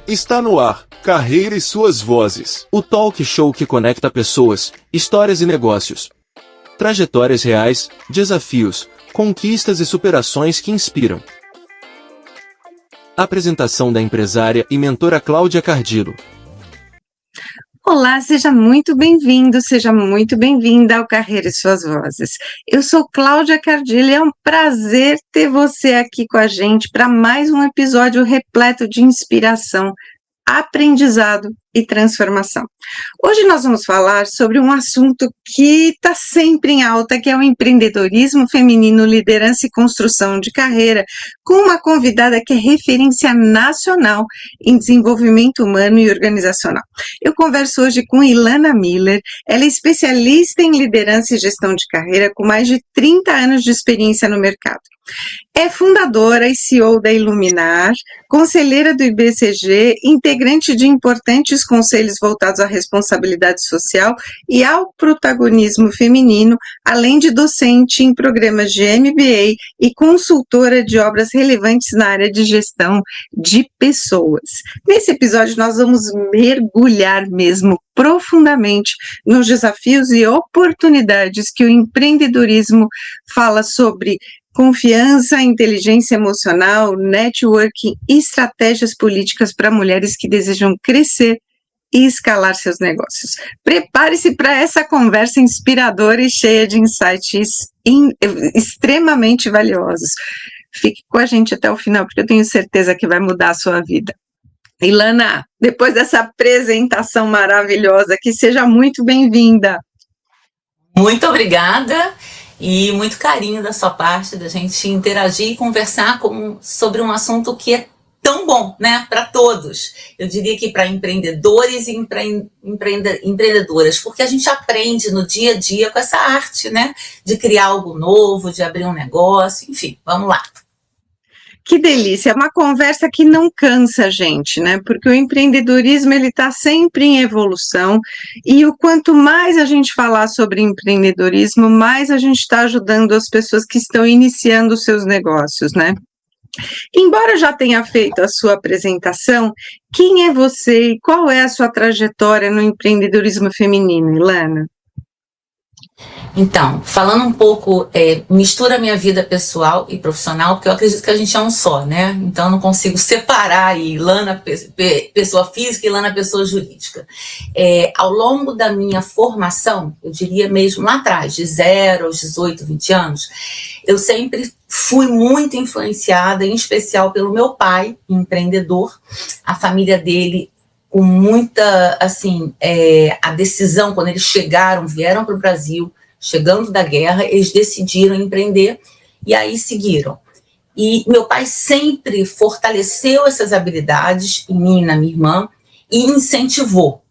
Está no ar, Carreira e Suas Vozes. O talk show que conecta pessoas, histórias e negócios. Trajetórias reais, desafios, conquistas e superações que inspiram. Apresentação da empresária e mentora Cláudia Cardillo. Olá, seja muito bem-vindo, seja muito bem-vinda ao Carreira e Suas Vozes. Eu sou Cláudia Cardillo e é um prazer ter você aqui com a gente para mais um episódio repleto de inspiração, aprendizado e transformação. Hoje nós vamos falar sobre um assunto que está sempre em alta, que é o empreendedorismo feminino, liderança e construção de carreira, com uma convidada que é referência nacional em desenvolvimento humano e organizacional. Eu converso hoje com Ilana Miller, ela é especialista em liderança e gestão de carreira, com mais de 30 anos de experiência no mercado. É fundadora e CEO da Iluminar, conselheira do IBCG, integrante de importantes conselhos voltados à responsabilidade social e ao protagonismo feminino, além de docente em programas de MBA e consultora de obras relevantes na área de gestão de pessoas. Nesse episódio nós vamos mergulhar mesmo profundamente nos desafios e oportunidades que o empreendedorismo fala sobre confiança, inteligência emocional, networking e estratégias políticas para mulheres que desejam crescer e escalar seus negócios. Prepare-se para essa conversa inspiradora e cheia de insights extremamente valiosos. Fique com a gente até o final, porque eu tenho certeza que vai mudar a sua vida. Ilana, depois dessa apresentação maravilhosa, que seja muito bem-vinda. Muito obrigada. E muito carinho da sua parte, da gente interagir e conversar sobre um assunto que é tão bom, né, para todos. Eu diria que para empreendedores e empreendedoras, porque a gente aprende no dia a dia com essa arte, né, de criar algo novo, de abrir um negócio, enfim, vamos lá. Que delícia, é uma conversa que não cansa a gente, né? Porque o empreendedorismo ele está sempre em evolução e o quanto mais a gente falar sobre empreendedorismo, mais a gente está ajudando as pessoas que estão iniciando os seus negócios, né? Embora já tenha feito a sua apresentação, quem é você e qual é a sua trajetória no empreendedorismo feminino, Ilana? Então, falando um pouco, mistura minha vida pessoal e profissional, porque eu acredito que a gente é um só, né? Então, eu não consigo separar Ilana, pessoa física, e Ilana, pessoa jurídica. Ao longo da minha formação, eu diria mesmo lá atrás, de 0 aos 18, 20 anos, eu sempre fui muito influenciada, em especial pelo meu pai, empreendedor, a família dele, com muita, assim, a decisão, quando eles vieram para o Brasil, chegando da guerra, eles decidiram empreender e aí seguiram. E meu pai sempre fortaleceu essas habilidades em mim e na minha irmã e incentivou.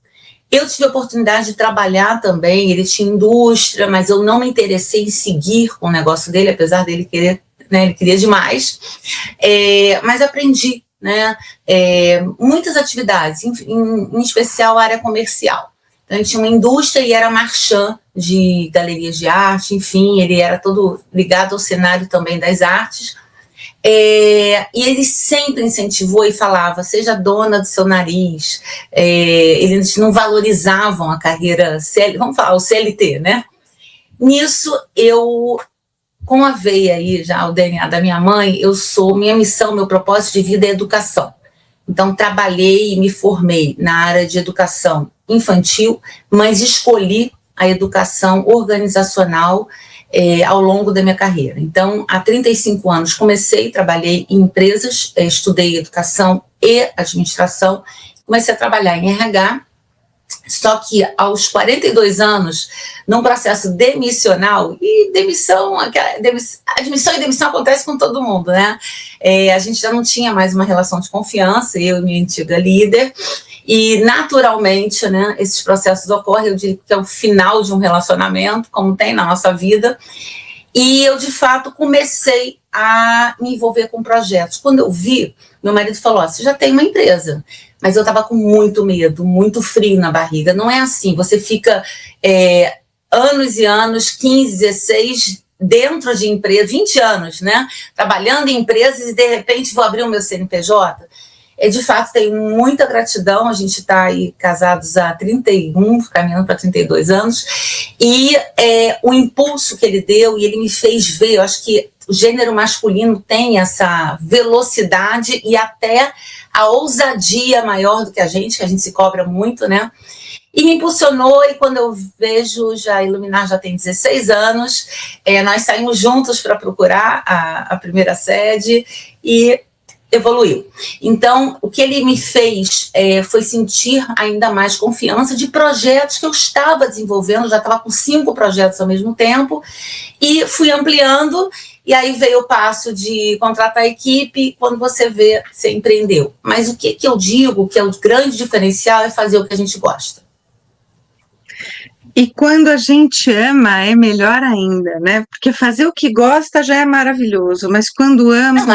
Eu tive a oportunidade de trabalhar também, ele tinha indústria, mas eu não me interessei em seguir com o negócio dele, apesar dele querer, né, ele queria demais, mas aprendi, né, muitas atividades, em especial a área comercial. Então, ele tinha uma indústria e era marchand de galerias de arte, enfim, ele era todo ligado ao cenário também das artes. E ele sempre incentivou e falava, seja dona do seu nariz. Eles não valorizavam a carreira, vamos falar, o CLT, né? Nisso, eu, com a veia aí já, o DNA da minha mãe, minha missão, meu propósito de vida é educação. Então, trabalhei e me formei na área de educação infantil, mas escolhi a educação organizacional ao longo da minha carreira. Então, há 35 anos trabalhei em empresas, estudei educação e administração, comecei a trabalhar em RH, só que aos 42 anos, num processo demissional, e admissão e demissão acontece com todo mundo, né? A gente já não tinha mais uma relação de confiança, eu e minha antiga líder, e naturalmente, né, esses processos ocorrem, eu diria que é o final de um relacionamento, como tem na nossa vida, e eu de fato comecei a me envolver com projetos. Quando eu vi, meu marido falou, você já tem uma empresa, mas eu estava com muito medo, muito frio na barriga. Não é assim, você fica anos e anos, 15, 16, dentro de empresa, 20 anos, né, trabalhando em empresas e de repente vou abrir o meu CNPJ. De fato, tenho muita gratidão, a gente está aí casados há 31, caminhando para 32 anos, e o impulso que ele deu, e ele me fez ver, eu acho que o gênero masculino tem essa velocidade e até a ousadia maior do que a gente se cobra muito, né? E me impulsionou, e quando eu vejo, já Iluminar já tem 16 anos, nós saímos juntos para procurar a primeira sede e evoluiu. Então, o que ele me fez foi sentir ainda mais confiança de projetos que eu estava desenvolvendo, já estava com 5 projetos ao mesmo tempo, e fui ampliando, e aí veio o passo de contratar a equipe, quando você vê, você empreendeu. Mas o que eu digo que é o grande diferencial é fazer o que a gente gosta. E quando a gente ama, é melhor ainda, né? Porque fazer o que gosta já é maravilhoso, mas quando ama,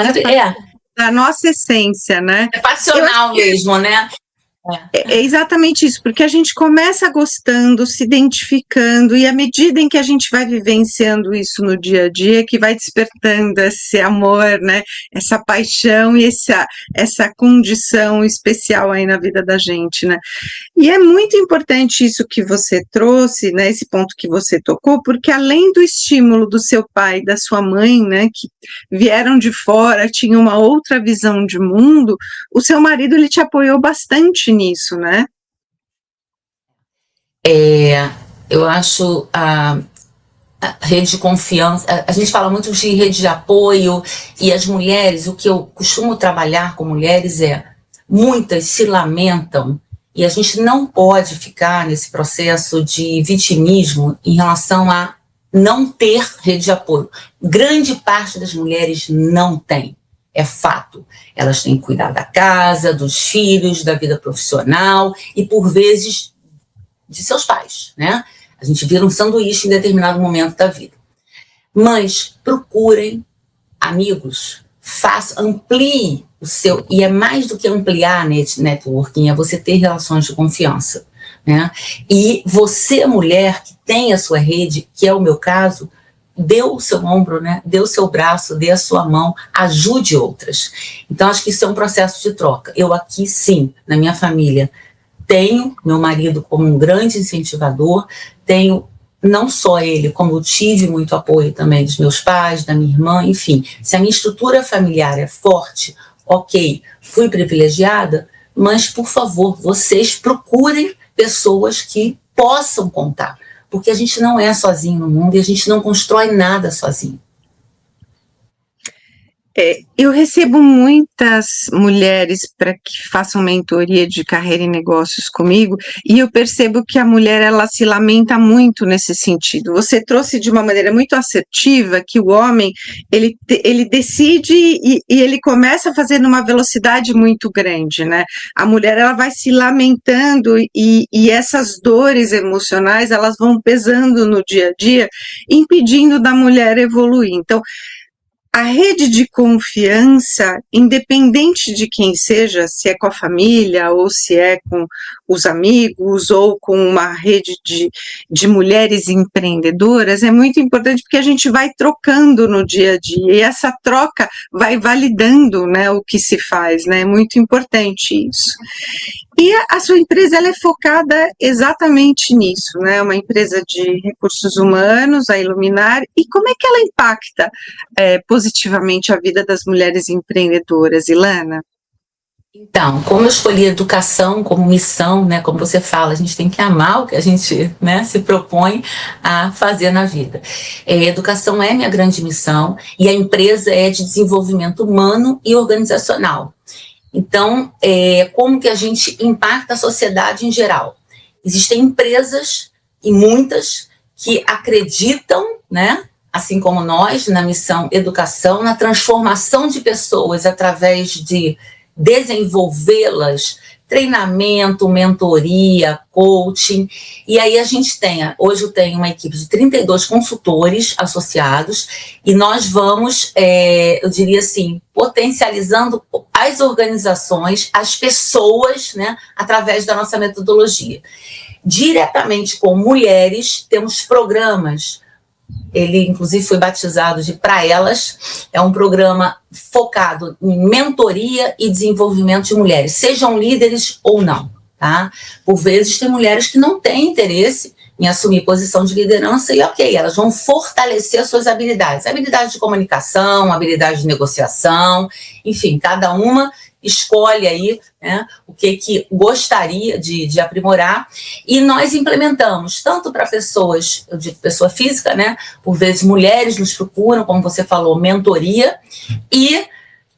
da nossa essência, né? É passional mesmo, né? É exatamente isso, porque a gente começa gostando, se identificando, e à medida em que a gente vai vivenciando isso no dia a dia, que vai despertando esse amor, né, essa paixão e essa condição especial aí na vida da gente, né. E é muito importante isso que você trouxe, né, esse ponto que você tocou, porque além do estímulo do seu pai e da sua mãe, né, que vieram de fora, tinham uma outra visão de mundo, o seu marido, ele te apoiou bastante nisso, né? Eu acho a rede de confiança, a gente fala muito de rede de apoio, e as mulheres, o que eu costumo trabalhar com mulheres muitas se lamentam, e a gente não pode ficar nesse processo de vitimismo em relação a não ter rede de apoio. Grande parte das mulheres não tem. É fato, elas têm que cuidar da casa, dos filhos, da vida profissional e, por vezes, de seus pais, né? A gente vira um sanduíche em determinado momento da vida. Mas procurem amigos, amplie o seu, e é mais do que ampliar networking, é você ter relações de confiança, né? E você, mulher, que tem a sua rede, que é o meu caso, dê o seu ombro, né? Dê o seu braço, dê a sua mão, ajude outras. Então, acho que isso é um processo de troca. Eu aqui, sim, na minha família, tenho meu marido como um grande incentivador, tenho não só ele, como eu tive muito apoio também dos meus pais, da minha irmã, enfim. Se a minha estrutura familiar é forte, ok, fui privilegiada, mas, por favor, vocês procurem pessoas que possam contar. Porque a gente não é sozinho no mundo e a gente não constrói nada sozinho. Eu recebo muitas mulheres para que façam mentoria de carreira e negócios comigo, e eu percebo que a mulher, ela se lamenta muito nesse sentido. Você trouxe de uma maneira muito assertiva que o homem, ele decide e ele começa a fazer numa velocidade muito grande, né? A mulher, ela vai se lamentando e essas dores emocionais, elas vão pesando no dia a dia, impedindo da mulher evoluir. Então, a rede de confiança, independente de quem seja, se é com a família, ou se é com os amigos, ou com uma rede de mulheres empreendedoras, é muito importante porque a gente vai trocando no dia a dia, e essa troca vai validando, né, o que se faz, né, é muito importante isso. E a sua empresa, ela é focada exatamente nisso, né? Uma empresa de recursos humanos, a Iluminar, e como é que ela impacta positivamente a vida das mulheres empreendedoras, Ilana? Então, como eu escolhi educação como missão, né, como você fala, a gente tem que amar o que a gente, né, se propõe a fazer na vida. Educação é minha grande missão, e a empresa é de desenvolvimento humano e organizacional. Então, como que a gente impacta a sociedade em geral? Existem empresas, e muitas, que acreditam, né, assim como nós, na missão educação, na transformação de pessoas através de desenvolvê-las, treinamento, mentoria, coaching, e aí a gente hoje eu tenho uma equipe de 32 consultores associados, e nós vamos, eu diria assim, potencializando as organizações, as pessoas, né, através da nossa metodologia. Diretamente com mulheres, temos programas Ele, inclusive, foi batizado de Pra Elas. É um programa focado em mentoria e desenvolvimento de mulheres, sejam líderes ou não, tá? Por vezes, tem mulheres que não têm interesse em assumir posição de liderança e, ok, elas vão fortalecer suas habilidades de comunicação, habilidade de negociação, enfim, cada uma escolhe aí, né, o que gostaria de aprimorar, e nós implementamos tanto para pessoas, eu digo pessoa física, né, por vezes mulheres nos procuram, como você falou, mentoria, e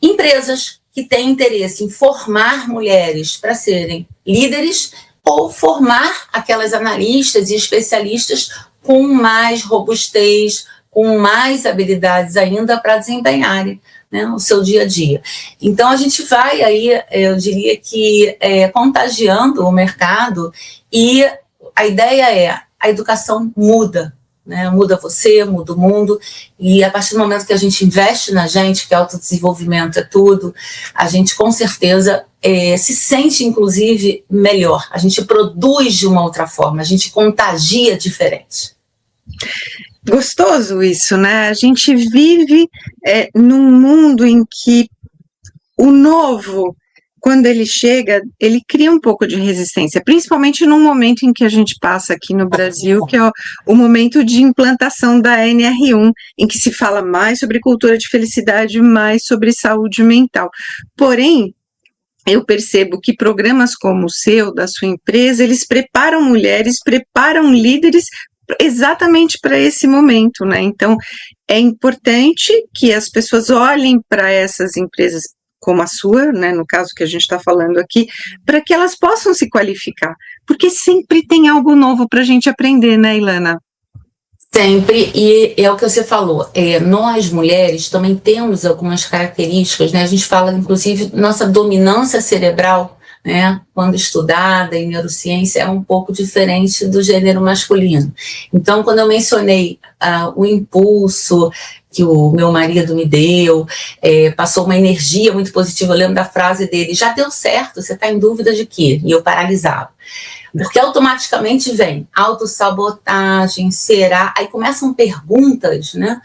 empresas que têm interesse em formar mulheres para serem líderes ou formar aquelas analistas e especialistas com mais robustez, com mais habilidades ainda para desempenharem, né, o seu dia a dia. Então, a gente vai aí, eu diria que contagiando o mercado, e a ideia é, a educação muda, né, muda você, muda o mundo, e a partir do momento que a gente investe na gente, que autodesenvolvimento é tudo, a gente com certeza se sente, inclusive, melhor, a gente produz de uma outra forma, a gente contagia diferente. Gostoso isso, né? A gente vive num mundo em que o novo, quando ele chega, ele cria um pouco de resistência, principalmente num momento em que a gente passa aqui no Brasil, que é o momento de implantação da NR1, em que se fala mais sobre cultura de felicidade, mais sobre saúde mental. Porém, eu percebo que programas como o seu, da sua empresa, eles preparam mulheres, preparam líderes exatamente para esse momento, né? Então, é importante que as pessoas olhem para essas empresas como a sua, né, no caso que a gente está falando aqui, para que elas possam se qualificar, porque sempre tem algo novo para a gente aprender, né, Ilana? Sempre, e é o que você falou, nós mulheres também temos algumas características, né? A gente fala, inclusive, nossa dominância cerebral, né, quando estudada em neurociência, é um pouco diferente do gênero masculino. Então, quando eu mencionei o impulso que o meu marido me deu, passou uma energia muito positiva, eu lembro da frase dele, já deu certo, você está em dúvida de quê? E eu paralisava. Porque automaticamente vem autossabotagem, será? Aí começam perguntas, né,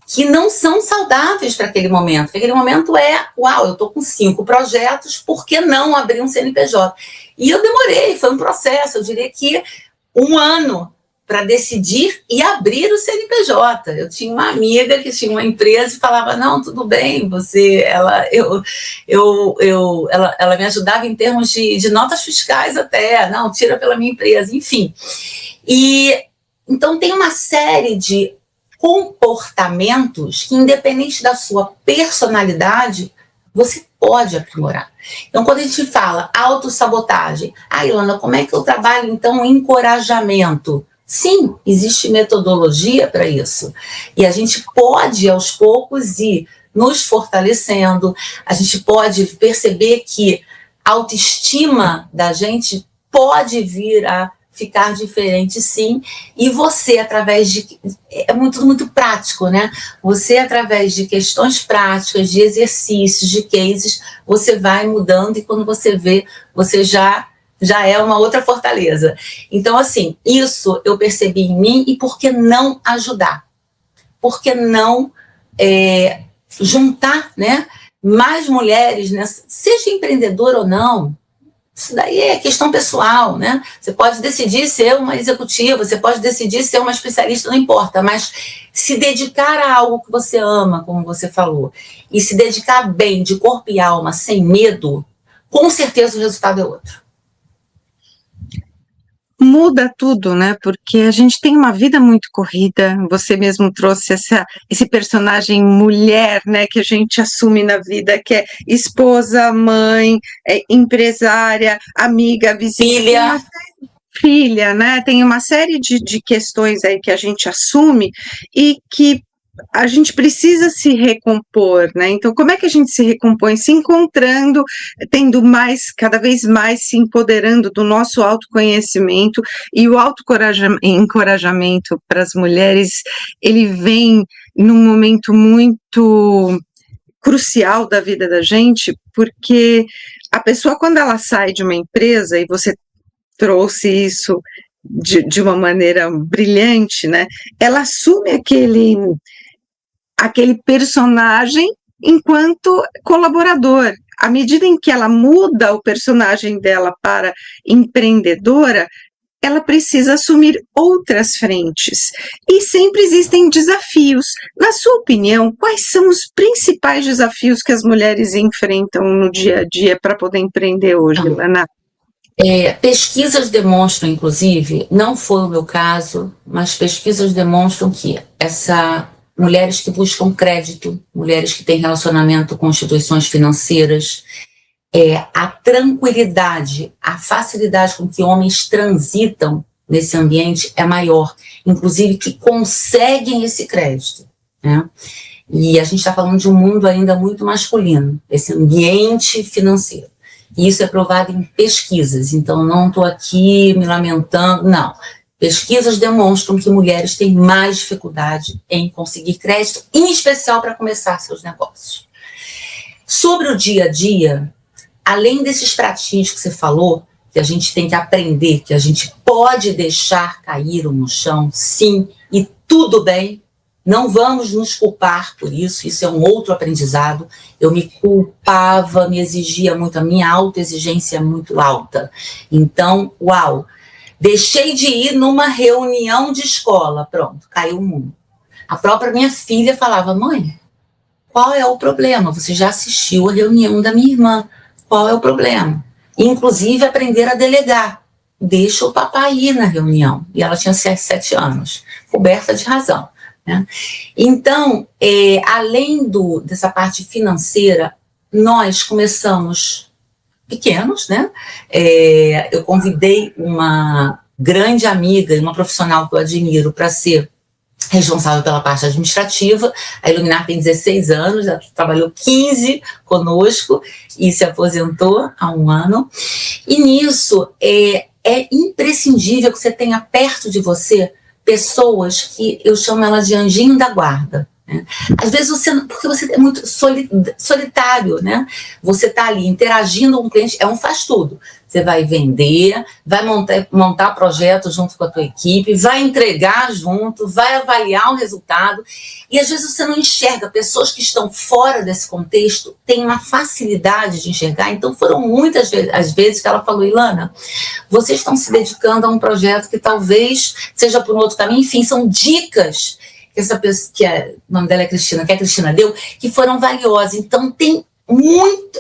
que não são saudáveis para aquele momento. Aquele momento uau, eu estou com 5 projetos, por que não abrir um CNPJ? E eu demorei, foi um processo, eu diria que 1 ano para decidir e abrir o CNPJ. Eu tinha uma amiga que tinha uma empresa e falava, não, tudo bem, ela me ajudava em termos de notas fiscais até, não, tira pela minha empresa, enfim. E então tem uma série de comportamentos que, independente da sua personalidade, você pode aprimorar. Então, quando a gente fala autossabotagem, Ilana, como é que eu trabalho, então, encorajamento? Sim, existe metodologia para isso. E a gente pode, aos poucos, ir nos fortalecendo, a gente pode perceber que a autoestima da gente pode vir a ficar diferente, sim, e você, através de... É muito prático, né? Você, através de questões práticas, de exercícios, de cases, você vai mudando e quando você vê, você já é uma outra fortaleza. Então, assim, isso eu percebi em mim, e por que não ajudar? Por que não juntar, né, mais mulheres, né, seja empreendedora ou não? Isso daí é questão pessoal, né? Você pode decidir ser uma executiva, você pode decidir ser uma especialista, não importa, mas se dedicar a algo que você ama, como você falou, e se dedicar bem, de corpo e alma, sem medo, com certeza o resultado é outro. Muda tudo, né? Porque a gente tem uma vida muito corrida. Você mesmo trouxe esse personagem mulher, né? Que a gente assume na vida, que é esposa, mãe, empresária, amiga, vizinha, filha, né? Tem uma série de questões aí que a gente assume e que a gente precisa se recompor, né? Então, como é que a gente se recompõe? Se encontrando, tendo cada vez mais se empoderando do nosso autoconhecimento, e o autoencorajamento para as mulheres, ele vem num momento muito crucial da vida da gente, porque a pessoa, quando ela sai de uma empresa, e você trouxe isso de uma maneira brilhante, né? Ela assume aquele personagem enquanto colaborador. À medida em que ela muda o personagem dela para empreendedora, ela precisa assumir outras frentes. E sempre existem desafios. Na sua opinião, quais são os principais desafios que as mulheres enfrentam no dia a dia para poder empreender hoje, Ilana? Pesquisas demonstram, inclusive, não foi o meu caso, mas pesquisas demonstram que mulheres que buscam crédito, mulheres que têm relacionamento com instituições financeiras, a tranquilidade, a facilidade com que homens transitam nesse ambiente é maior, inclusive que conseguem esse crédito, né? E a gente está falando de um mundo ainda muito masculino, esse ambiente financeiro. E isso é provado em pesquisas, então não estou aqui me lamentando, não. Pesquisas demonstram que mulheres têm mais dificuldade em conseguir crédito, em especial para começar seus negócios. Sobre o dia a dia, além desses pratinhos que você falou, que a gente tem que aprender, que a gente pode deixar cair no chão, sim, e tudo bem, não vamos nos culpar por isso, isso é um outro aprendizado. Eu me culpava, me exigia muito, a minha autoexigência é muito alta. Então, uau, deixei de ir numa reunião de escola, pronto, caiu o mundo. A própria minha filha falava, mãe, qual é o problema? Você já assistiu a reunião da minha irmã, qual é o problema? Inclusive, aprender a delegar. Deixa o papai ir na reunião. E ela tinha 7 anos, coberta de razão, né? Então, além dessa parte financeira, nós começamos pequenos, né? Eu convidei uma grande amiga e uma profissional que eu admiro para ser responsável pela parte administrativa. A Iluminar tem 16 anos, ela trabalhou 15 conosco e se aposentou há 1 ano. E nisso é imprescindível que você tenha perto de você pessoas que eu chamo ela de anjinho da guarda, né? Às vezes porque você é muito solitário, né? Você está ali interagindo com o cliente, é um faz tudo. Você vai vender, vai montar projetos junto com a tua equipe, vai entregar junto, vai avaliar o resultado. E às vezes você não enxerga. Pessoas que estão fora desse contexto têm uma facilidade de enxergar. Então foram muitas as vezes que ela falou, Ilana, vocês estão se dedicando a um projeto que talvez seja por um outro caminho. Enfim, são dicas que essa pessoa, o nome dela é Cristina, que a Cristina deu, que foram valiosas. Então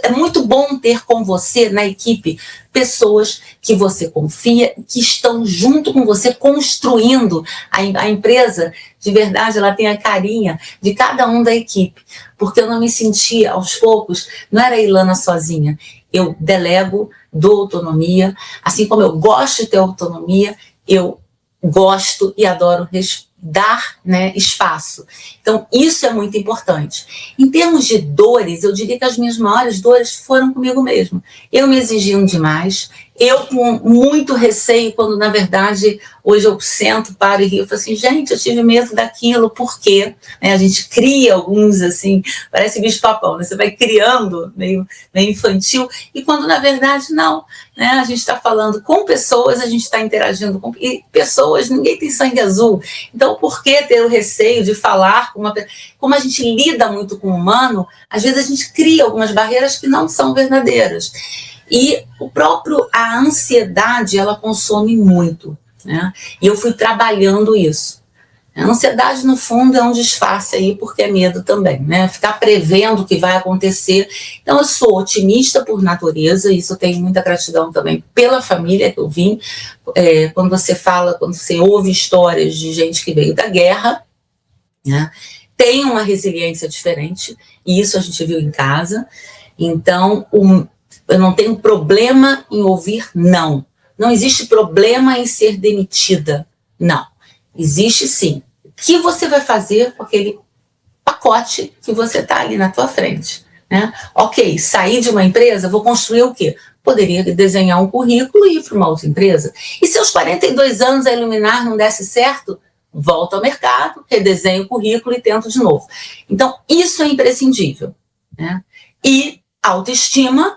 é muito bom ter com você na equipe pessoas que você confia, que estão junto com você construindo a empresa. De verdade, ela tem a carinha de cada um da equipe, porque eu não me sentia aos poucos, não era a Ilana sozinha. Eu delego, dou autonomia, assim como eu gosto de ter autonomia, eu gosto e adoro dar, né, espaço. Então, isso é muito importante. Em termos de dores, eu diria que as minhas maiores dores foram comigo mesmo. Eu me exigindo demais, eu com muito receio, quando na verdade hoje eu sento, paro e rio, eu falo assim, gente, eu tive medo daquilo, por quê? A gente cria alguns assim, parece bicho-papão, né? Você vai criando meio infantil, e quando na verdade não, né? A gente está falando com pessoas, a gente está interagindo com pessoas, ninguém tem sangue azul. Então, por que ter o receio de falar com uma pessoa? Como a gente lida muito com o humano, às vezes a gente cria algumas barreiras que não são verdadeiras. E a ansiedade, ela consome muito, né? E eu fui trabalhando isso. A ansiedade, no fundo, é um disfarce aí, porque é medo também, né? Ficar prevendo o que vai acontecer. Então, eu sou otimista por natureza, e isso eu tenho muita gratidão também pela família que eu vim. Quando você ouve histórias de gente que veio da guerra, né? Tem uma resiliência diferente, e isso a gente viu em casa. Então, eu não tenho problema em ouvir não. Não existe problema em ser demitida. Não. Existe sim. O que você vai fazer com aquele pacote que você está ali na tua frente, né? Ok, sair de uma empresa, vou construir o quê? Poderia desenhar um currículo e ir para uma outra empresa. E se aos 42 anos a Iluminar não desse certo, volta ao mercado, redesenha o currículo e tenta de novo. Então, isso é imprescindível, né? E autoestima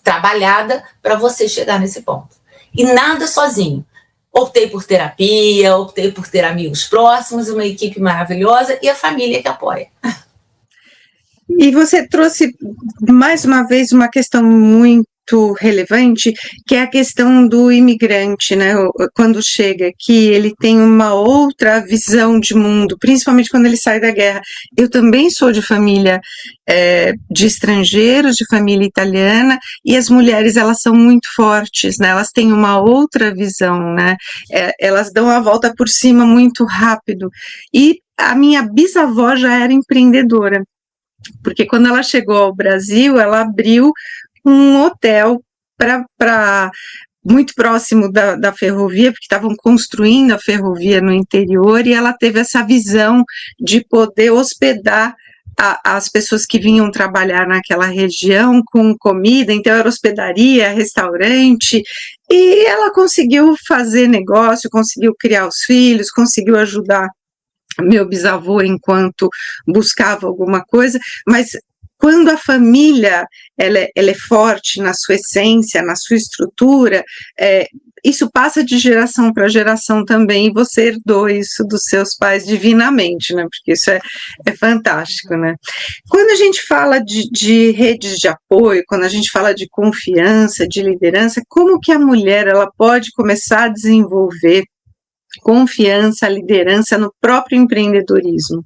trabalhada para você chegar nesse ponto. E nada sozinho. Optei por terapia, optei por ter amigos próximos, uma equipe maravilhosa e a família que apoia. E você trouxe, mais uma vez, uma questão muito relevante, que é a questão do imigrante, né? Quando chega aqui, ele tem uma outra visão de mundo, principalmente quando ele sai da guerra. Eu também sou de família de estrangeiros, de família italiana, e as mulheres, elas são muito fortes, né? Elas têm uma outra visão, né? Elas dão a volta por cima muito rápido. E a minha bisavó já era empreendedora, porque quando ela chegou ao Brasil, ela abriu um hotel para muito próximo da ferrovia, porque estavam construindo a ferrovia no interior, e ela teve essa visão de poder hospedar as pessoas que vinham trabalhar naquela região com comida, então era hospedaria, restaurante, e ela conseguiu fazer negócio, conseguiu criar os filhos, conseguiu ajudar meu bisavô enquanto buscava alguma coisa, mas quando a família ela é forte na sua essência, na sua estrutura, isso passa de geração para geração também, e você herdou isso dos seus pais divinamente, né? Porque isso é fantástico, né? Quando a gente fala de redes de apoio, quando a gente fala de confiança, de liderança, como que a mulher ela pode começar a desenvolver confiança, liderança no próprio empreendedorismo?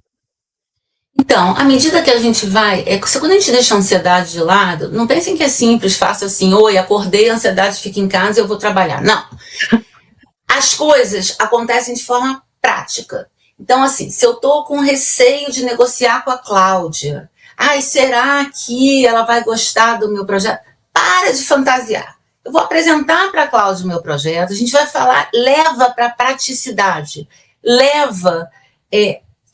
Então, à medida que a gente vai, quando a gente deixa a ansiedade de lado, não pensem que é simples, fácil assim, oi, acordei, a ansiedade fica em casa, eu vou trabalhar. Não. As coisas acontecem de forma prática. Então, assim, se eu tô com receio de negociar com a Cláudia, será que ela vai gostar do meu projeto? Para de fantasiar. Eu vou apresentar para a Cláudia o meu projeto, a gente vai falar, leva para a praticidade,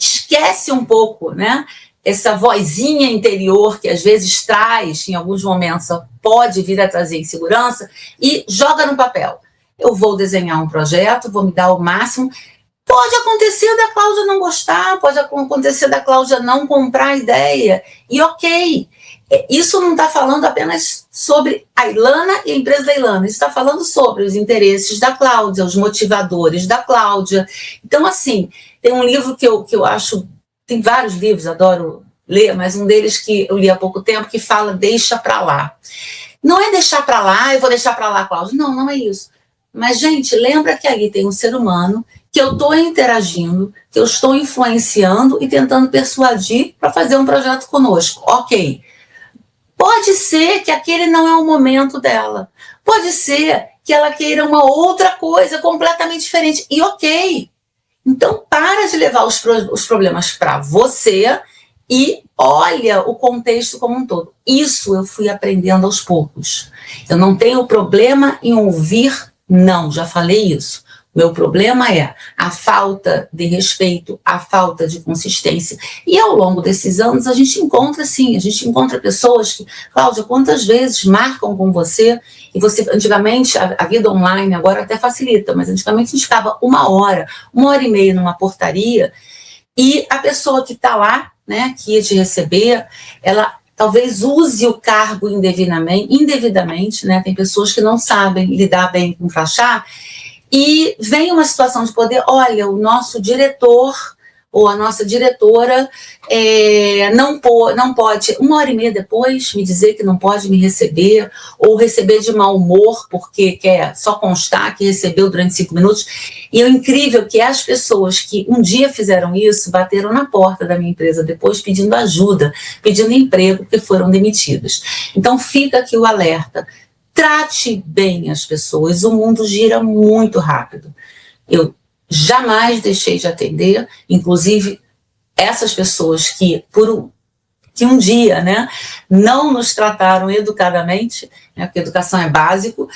esquece um pouco, né? Essa vozinha interior que às vezes traz, em alguns momentos, pode vir a trazer insegurança, e joga no papel. Eu vou desenhar um projeto, vou me dar o máximo. Pode acontecer da Cláudia não gostar, pode acontecer da Cláudia não comprar a ideia, e ok. Isso não está falando apenas sobre a Ilana e a empresa da Ilana, isso está falando sobre os interesses da Cláudia, os motivadores da Cláudia. Então, assim, tem um livro que eu acho, tem vários livros, adoro ler, mas um deles que eu li há pouco tempo, que fala deixa para lá. Não é deixar para lá, eu vou deixar para lá, Cláudia. Não, não é isso. Mas, gente, lembra que ali tem um ser humano que eu estou interagindo, que eu estou influenciando e tentando persuadir para fazer um projeto conosco. Ok. Pode ser que aquele não é o momento dela. Pode ser que ela queira uma outra coisa completamente diferente. E ok. Então, para de levar os problemas para você e olha o contexto como um todo. Isso eu fui aprendendo aos poucos. Eu não tenho problema em ouvir não, já falei isso. Meu problema é a falta de respeito, a falta de consistência. E ao longo desses anos a gente encontra, sim, a gente encontra pessoas que, Cláudia, quantas vezes marcam com você, e você, antigamente, a vida online agora até facilita, mas antigamente a gente ficava 1h30 numa portaria, e a pessoa que está lá, né, que ia te receber, ela talvez use o cargo indevidamente, né, tem pessoas que não sabem lidar bem com crachá, e vem uma situação de poder, olha, o nosso diretor ou a nossa diretora não pode, 1h30 depois, me dizer que não pode me receber, ou receber de mau humor, porque quer só constar que recebeu durante 5 minutos. E é incrível que as pessoas que um dia fizeram isso, bateram na porta da minha empresa depois pedindo ajuda, pedindo emprego, porque foram demitidas. Então fica aqui o alerta. Trate bem as pessoas, o mundo gira muito rápido. Eu jamais deixei de atender, inclusive essas pessoas que um dia, né, não nos trataram educadamente, né, porque educação é básico.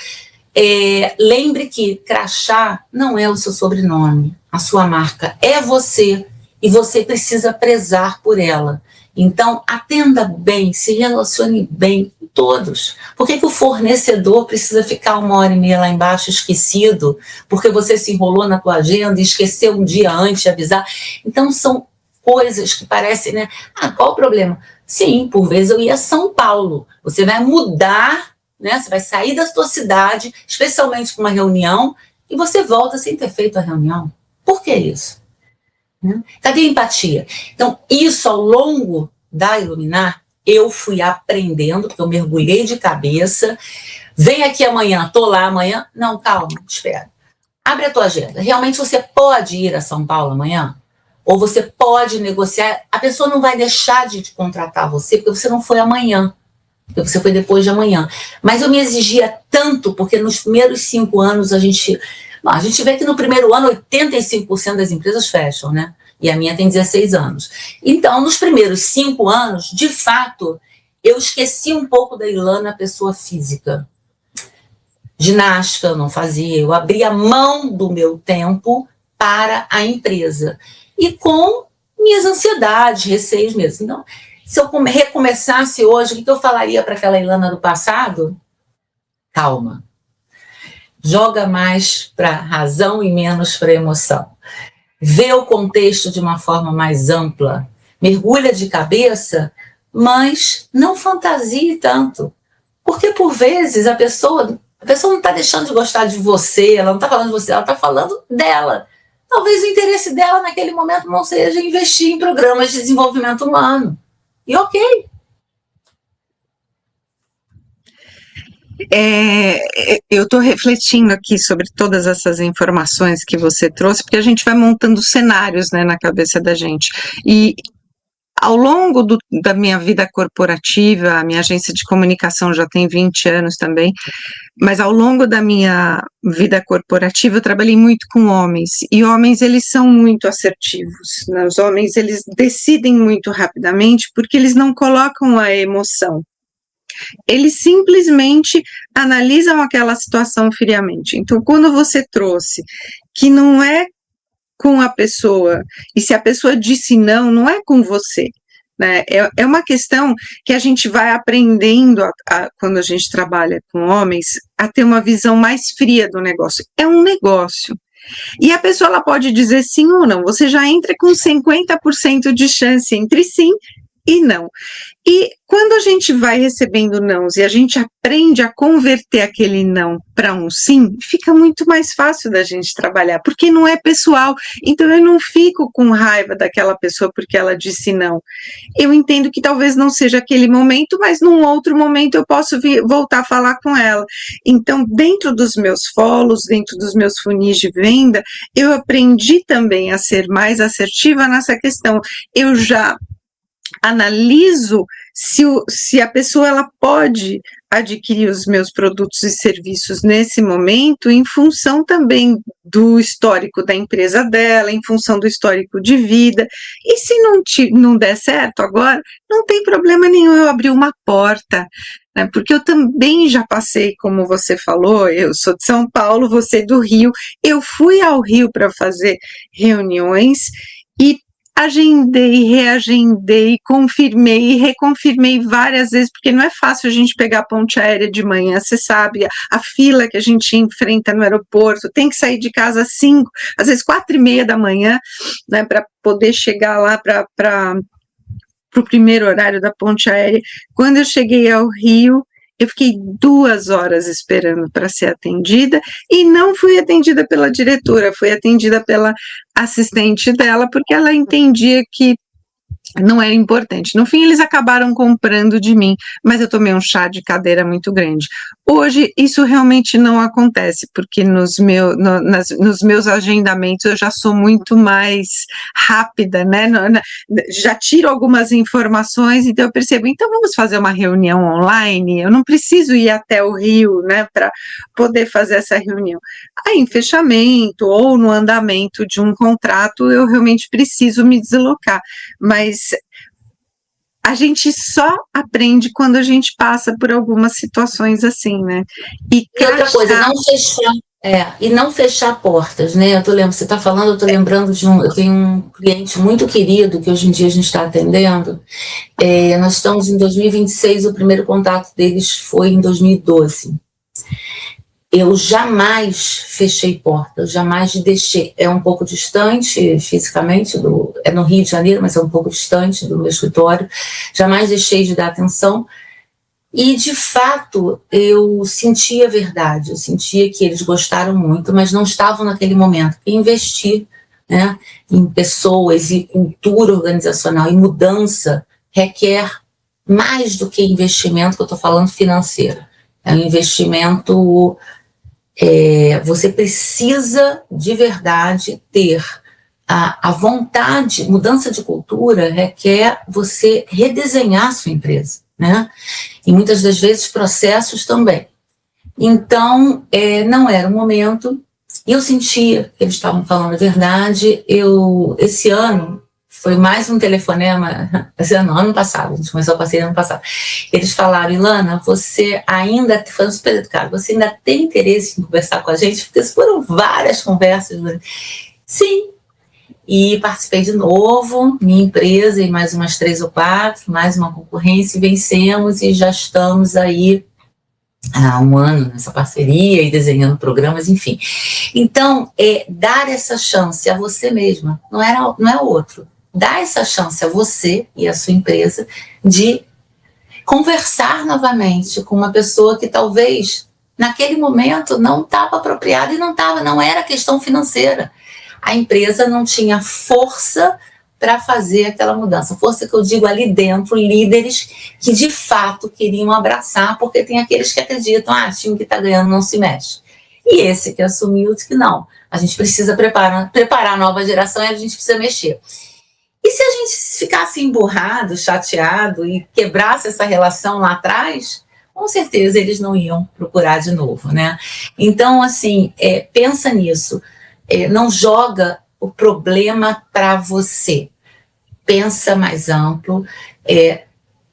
Lembre que crachá não é o seu sobrenome, a sua marca é você, e você precisa prezar por ela. Então, atenda bem, se relacione bem com todos. Por que o fornecedor precisa ficar 1h30 lá embaixo esquecido? Porque você se enrolou na tua agenda e esqueceu um dia antes de avisar? Então, são coisas que parecem, né? Qual o problema? Sim, por vezes eu ia a São Paulo. Você vai mudar, né? Você vai sair da sua cidade, especialmente para uma reunião, e você volta sem ter feito a reunião. Por que isso? Cadê a empatia? Então, isso ao longo da Iluminar, eu fui aprendendo, porque eu mergulhei de cabeça. Vem aqui amanhã, tô lá amanhã. Não, calma, espera. Abre a tua agenda. Realmente você pode ir a São Paulo amanhã? Ou você pode negociar? A pessoa não vai deixar de te contratar você, porque você não foi amanhã. Porque você foi depois de amanhã. Mas eu me exigia tanto, porque nos primeiros 5 anos a gente vê que no primeiro ano 85% das empresas fecham, né? E a minha tem 16 anos. Então, nos primeiros 5 anos, de fato, eu esqueci um pouco da Ilana, pessoa física. Ginástica eu não fazia, eu abria mão do meu tempo para a empresa. E com minhas ansiedades, receios mesmo. Então, se eu recomeçasse hoje, o que eu falaria para aquela Ilana do passado? Calma. Joga mais para a razão e menos para a emoção. Vê o contexto de uma forma mais ampla. Mergulha de cabeça, mas não fantasie tanto. Porque, por vezes, a pessoa não está deixando de gostar de você, ela não está falando de você, ela está falando dela. Talvez o interesse dela naquele momento não seja investir em programas de desenvolvimento humano. E ok. Eu estou refletindo aqui sobre todas essas informações que você trouxe, porque a gente vai montando cenários, né, na cabeça da gente. E ao longo da minha vida corporativa, a minha agência de comunicação já tem 20 anos também, mas ao longo da minha vida corporativa eu trabalhei muito com homens, e homens eles são muito assertivos, né? Os homens eles decidem muito rapidamente porque eles não colocam a emoção. Eles simplesmente analisam aquela situação friamente. Então, quando você trouxe que não é com a pessoa, e se a pessoa disse não, não é com você, né? É uma questão que a gente vai aprendendo, quando a gente trabalha com homens, a ter uma visão mais fria do negócio. É um negócio. E a pessoa ela pode dizer sim ou não, você já entra com 50% de chance entre sim e não. E quando a gente vai recebendo nãos e a gente aprende a converter aquele não para um sim, fica muito mais fácil da gente trabalhar, porque não é pessoal. Então eu não fico com raiva daquela pessoa porque ela disse não. Eu entendo que talvez não seja aquele momento, mas num outro momento eu posso voltar a falar com ela. Então, dentro dos meus follows, dentro dos meus funis de venda, eu aprendi também a ser assertiva nessa questão. Eu já analiso se a pessoa ela pode adquirir os meus produtos e serviços nesse momento em função também do histórico da empresa dela, em função do histórico de vida, e se não der certo agora, não tem problema nenhum eu abrir uma porta, né? Porque eu também já passei, como você falou, eu sou de São Paulo, você do Rio, eu fui ao Rio para fazer reuniões e agendei, reagendei, confirmei e reconfirmei várias vezes, porque não é fácil a gente pegar a ponte aérea de manhã, você sabe, a fila que a gente enfrenta no aeroporto, tem que sair de casa às 5, às vezes 4:30 da manhã, né, para poder chegar lá para o primeiro horário da ponte aérea. Quando eu cheguei ao Rio, eu fiquei 2 horas esperando para ser atendida e não fui atendida pela diretora, fui atendida pela assistente dela, porque ela entendia que não era importante. No fim, eles acabaram comprando de mim, mas eu tomei um chá de cadeira muito grande. Hoje, isso realmente não acontece, porque nos meus agendamentos eu já sou muito mais rápida, né? Já tiro algumas informações, então eu percebo, então vamos fazer uma reunião online, eu não preciso ir até o Rio, né, para poder fazer essa reunião. Aí, em fechamento ou no andamento de um contrato, eu realmente preciso me deslocar, mas a gente só aprende quando a gente passa por algumas situações assim, né? E outra coisa, não fechar portas, né? Você está falando, eu estou lembrando eu tenho um cliente muito querido que hoje em dia a gente está atendendo. Nós estamos em 2026, o primeiro contato deles foi em 2012. Eu jamais fechei portas, jamais deixei, é um pouco distante fisicamente, é no Rio de Janeiro, mas é um pouco distante do meu escritório, jamais deixei de dar atenção, E, de fato, eu sentia a verdade, eu sentia que eles gostaram muito, mas não estavam naquele momento. Investir, né, em pessoas e cultura organizacional e mudança requer mais do que investimento, que eu estou falando financeiro. É um investimento, você precisa de verdade ter a vontade. Mudança de cultura requer você redesenhar sua empresa, né? E muitas das vezes processos também. Então, não era o momento, e eu sentia que eles estavam falando a verdade. Esse ano, foi mais um telefonema, ano passado, a gente começou a parceria ano passado. Eles falaram: Ilana, você ainda, foi super educado, você ainda tem interesse em conversar com a gente? Porque foram várias conversas. Sim. E participei de novo, minha empresa e mais umas 3 ou 4, mais uma concorrência, e vencemos, e já estamos aí há um ano nessa parceria e desenhando programas, enfim. Então, dar essa chance a você mesma, não é o outro. Dar essa chance a você e a sua empresa de conversar novamente com uma pessoa que talvez naquele momento não estava apropriada, e não era questão financeira. A empresa não tinha força para fazer aquela mudança. Força que eu digo ali dentro, líderes que de fato queriam abraçar, porque tem aqueles que acreditam: time que está ganhando não se mexe. E esse que assumiu disse que não, a gente precisa preparar a nova geração, e a gente precisa mexer. E se a gente ficasse emburrado, chateado e quebrasse essa relação lá atrás, com certeza eles não iam procurar de novo, né? Então, assim, pensa nisso. Não joga o problema para você. Pensa mais amplo,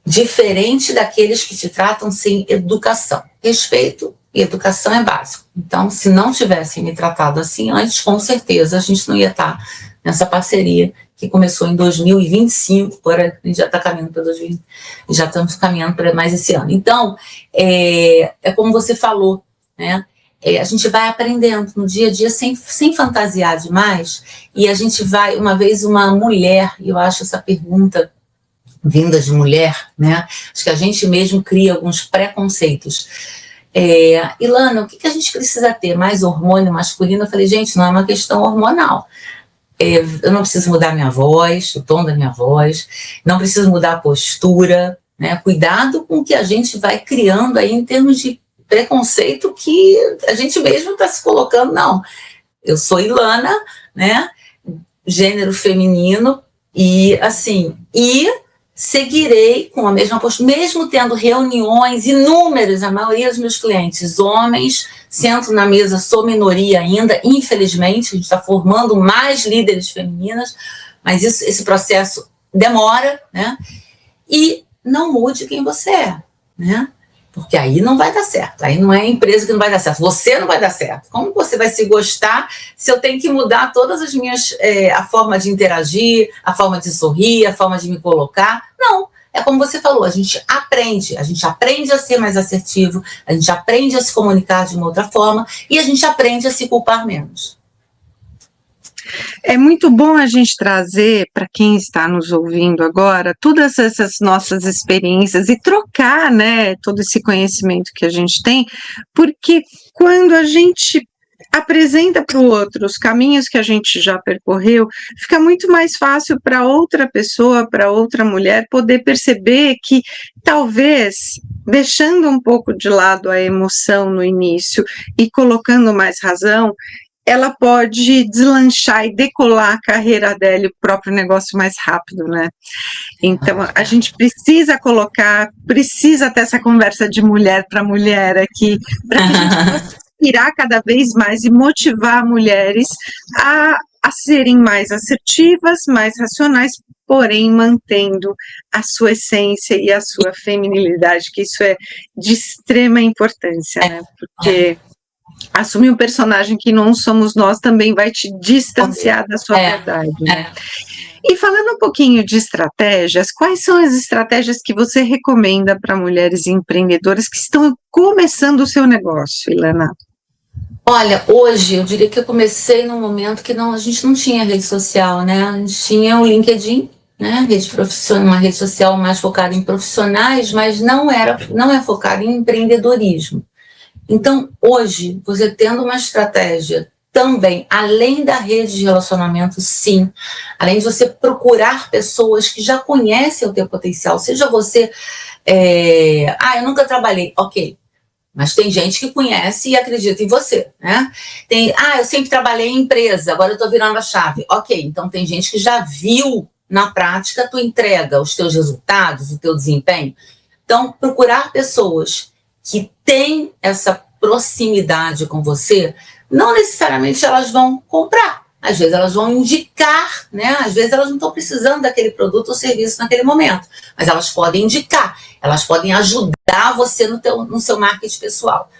diferente daqueles que te tratam sem educação. Respeito e educação é básico. Então, se não tivessem me tratado assim antes, com certeza a gente não ia estar nessa parceria que começou em 2025, agora a gente já está caminhando para 2020, já estamos caminhando para mais esse ano. Então, é como você falou, né? A gente vai aprendendo no dia a dia sem fantasiar demais, e a gente vai, uma vez uma mulher, e eu acho essa pergunta vinda de mulher, né? Acho que a gente mesmo cria alguns preconceitos. Ilana, o que a gente precisa ter? Mais hormônio masculino? Eu falei: gente, não é uma questão hormonal. Eu não preciso mudar minha voz, o tom da minha voz, não preciso mudar a postura, né? Cuidado com o que a gente vai criando aí em termos de preconceito que a gente mesmo está se colocando. Não, eu sou Ilana, né? Gênero feminino, e assim, seguirei com a mesma postura, mesmo tendo reuniões inúmeras. A maioria dos meus clientes, homens, sento na mesa, sou minoria ainda, infelizmente, a gente está formando mais líderes femininas, mas esse processo demora, né? E não mude quem você é, né? Porque aí não vai dar certo, aí não é a empresa que não vai dar certo, você não vai dar certo. Como você vai se gostar se eu tenho que mudar todas as minhas, a forma de interagir, a forma de sorrir, a forma de me colocar? Não, é como você falou, a gente aprende a ser mais assertivo, a gente aprende a se comunicar de uma outra forma, e a gente aprende a se culpar menos. É muito bom a gente trazer para quem está nos ouvindo agora todas essas nossas experiências e trocar, né, todo esse conhecimento que a gente tem, porque quando a gente apresenta para o outro os caminhos que a gente já percorreu, fica muito mais fácil para outra pessoa, para outra mulher, poder perceber que talvez, deixando um pouco de lado a emoção no início e colocando mais razão, ela pode deslanchar e decolar a carreira dela e o próprio negócio mais rápido, né? Então, a gente precisa ter essa conversa de mulher para mulher aqui, para que a gente possa inspirar cada vez mais e motivar mulheres a serem mais assertivas, mais racionais, porém mantendo a sua essência e a sua feminilidade, que isso é de extrema importância, né? Porque assumir um personagem que não somos nós também vai te distanciar da sua verdade, né? E falando um pouquinho de estratégias, quais são as estratégias que você recomenda para mulheres empreendedoras que estão começando o seu negócio, Ilana? Olha, hoje eu diria que eu comecei num momento que a gente não tinha rede social, né? A gente tinha o LinkedIn, né? Uma rede social mais focada em profissionais, mas não é focada em empreendedorismo. Então, hoje, você tendo uma estratégia também, além da rede de relacionamento, sim, além de você procurar pessoas que já conhecem o teu potencial, seja você, eu nunca trabalhei, ok, mas tem gente que conhece e acredita em você, né? Eu sempre trabalhei em empresa, agora eu estou virando a chave, ok, então tem gente que já viu na prática a tua entrega, os teus resultados, o teu desempenho. Então, procurar pessoas que têm essa proximidade com você, não necessariamente elas vão comprar, às vezes elas vão indicar, né? Às vezes elas não estão precisando daquele produto ou serviço naquele momento, mas elas podem indicar, elas podem ajudar você no seu marketing pessoal.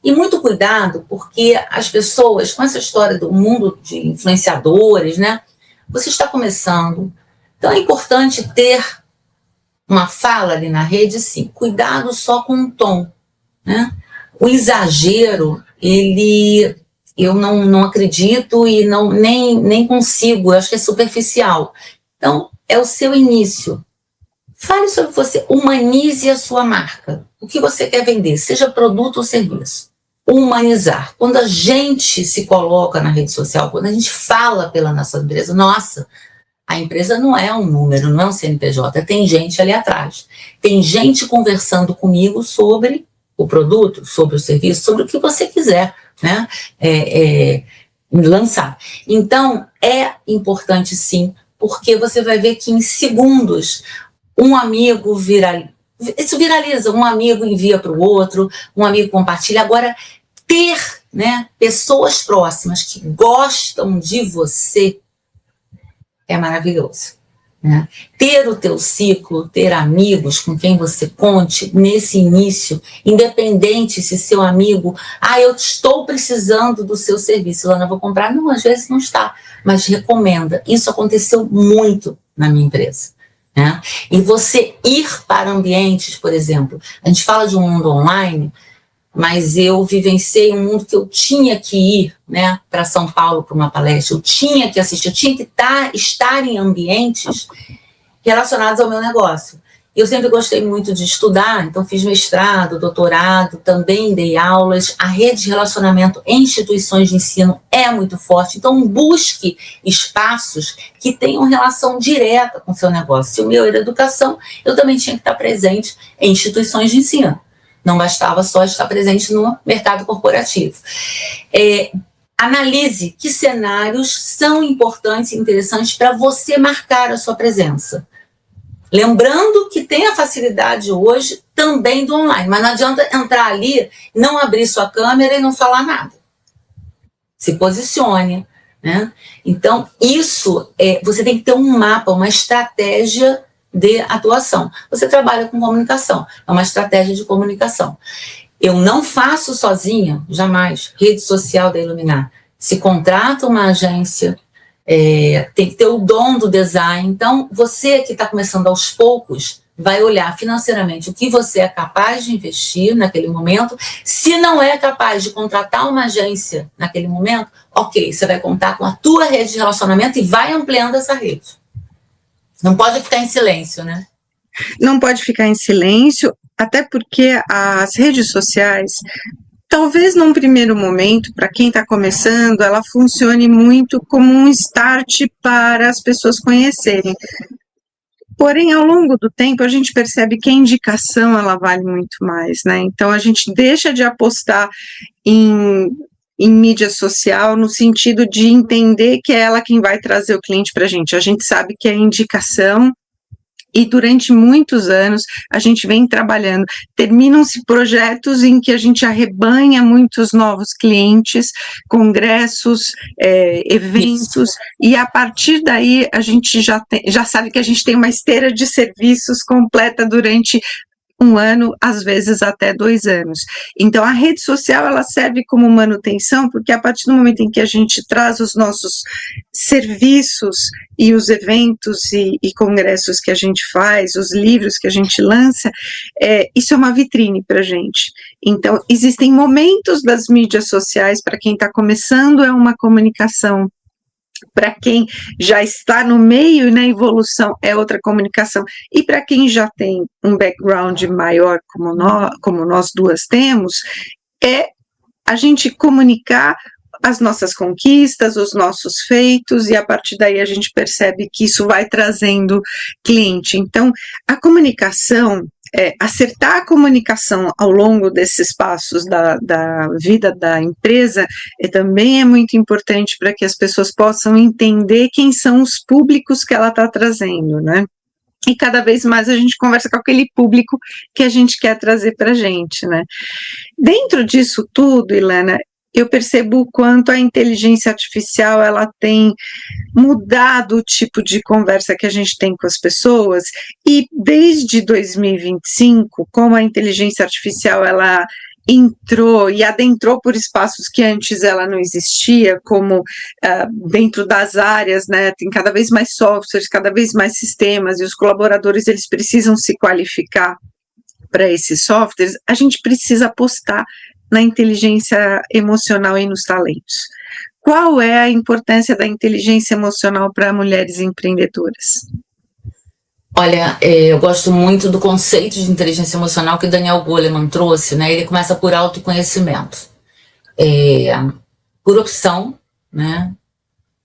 E muito cuidado, porque as pessoas, com essa história do mundo de influenciadores, né? Você está começando, então é importante ter uma fala ali na rede, sim, cuidado só com o tom, né? O exagero, eu não acredito e nem consigo, eu acho que é superficial. Então, é o seu início. Fale sobre você, humanize a sua marca. O que você quer vender, seja produto ou serviço. Humanizar. Quando a gente se coloca na rede social, quando a gente fala pela nossa empresa, nossa, a empresa não é um número, não é um CNPJ, tem gente ali atrás. Tem gente conversando comigo sobre o produto, sobre o serviço, sobre o que você quiser, né? Lançar. Então, é importante sim, porque você vai ver que em segundos um amigo viraliza, um amigo envia para o outro, um amigo compartilha. Agora, ter, né, pessoas próximas que gostam de você é maravilhoso, né? Ter o teu ciclo, ter amigos com quem você conte nesse início, independente se seu amigo, eu estou precisando do seu serviço, Lana, vou comprar. Não, às vezes não está, mas recomenda. Isso aconteceu muito na minha empresa, né? E você ir para ambientes, por exemplo, a gente fala de um mundo online, mas eu vivenciei um mundo que eu tinha que ir, né, para São Paulo para uma palestra, eu tinha que assistir, eu tinha que estar em ambientes relacionados ao meu negócio. Eu sempre gostei muito de estudar, então fiz mestrado, doutorado, também dei aulas. A rede de relacionamento em instituições de ensino é muito forte, então busque espaços que tenham relação direta com o seu negócio. Se o meu era educação, eu também tinha que estar presente em instituições de ensino. Não bastava só estar presente no mercado corporativo. Analise que cenários são importantes e interessantes para você marcar a sua presença. Lembrando que tem a facilidade hoje também do online, mas não adianta entrar ali, não abrir sua câmera e não falar nada. Se posicione, né? Então, isso você tem que ter um mapa, uma estratégia de atuação. Você trabalha com comunicação, é uma estratégia de comunicação. Eu não faço sozinha, jamais, rede social da Iluminar. Se contrata uma agência, tem que ter o dom do design. Então, você que está começando aos poucos, vai olhar financeiramente o que você é capaz de investir naquele momento. Se não é capaz de contratar uma agência naquele momento, ok, você vai contar com a tua rede de relacionamento e vai ampliando essa rede. Não pode ficar em silêncio, né? Não pode ficar em silêncio, até porque as redes sociais, talvez num primeiro momento, para quem está começando, ela funcione muito como um start para as pessoas conhecerem. Porém, ao longo do tempo, a gente percebe que a indicação, ela vale muito mais, né? Então, a gente deixa de apostar em mídia social, no sentido de entender que é ela quem vai trazer o cliente para a gente sabe que é indicação, e durante muitos anos a gente vem trabalhando, terminam-se projetos em que a gente arrebanha muitos novos clientes, congressos, eventos, e a partir daí a gente já sabe que a gente tem uma esteira de serviços completa durante um ano, às vezes até 2 anos. Então, a rede social, ela serve como manutenção, porque a partir do momento em que a gente traz os nossos serviços e os eventos e congressos que a gente faz, os livros que a gente lança, isso é uma vitrine para a gente. Então, existem momentos das mídias sociais, para quem está começando, é uma comunicação Para quem já está no meio e na evolução é outra comunicação, e para quem já tem um background maior, como nós duas temos, é a gente comunicar as nossas conquistas, os nossos feitos, e a partir daí a gente percebe que isso vai trazendo cliente. Então, a comunicação, acertar a comunicação ao longo desses passos da vida da empresa também é muito importante para que as pessoas possam entender quem são os públicos que ela está trazendo, né? E cada vez mais a gente conversa com aquele público que a gente quer trazer para a gente, né? Dentro disso tudo, Helena, eu percebo o quanto a inteligência artificial ela tem mudado o tipo de conversa que a gente tem com as pessoas, e desde 2025, como a inteligência artificial ela entrou e adentrou por espaços que antes ela não existia, como dentro das áreas, né, tem cada vez mais softwares, cada vez mais sistemas, e os colaboradores eles precisam se qualificar para esses softwares, a gente precisa apostar na inteligência emocional e nos talentos. Qual é a importância da inteligência emocional para mulheres empreendedoras? Olha, eu gosto muito do conceito de inteligência emocional que Daniel Goleman trouxe, né? Ele começa por autoconhecimento. Por opção, né?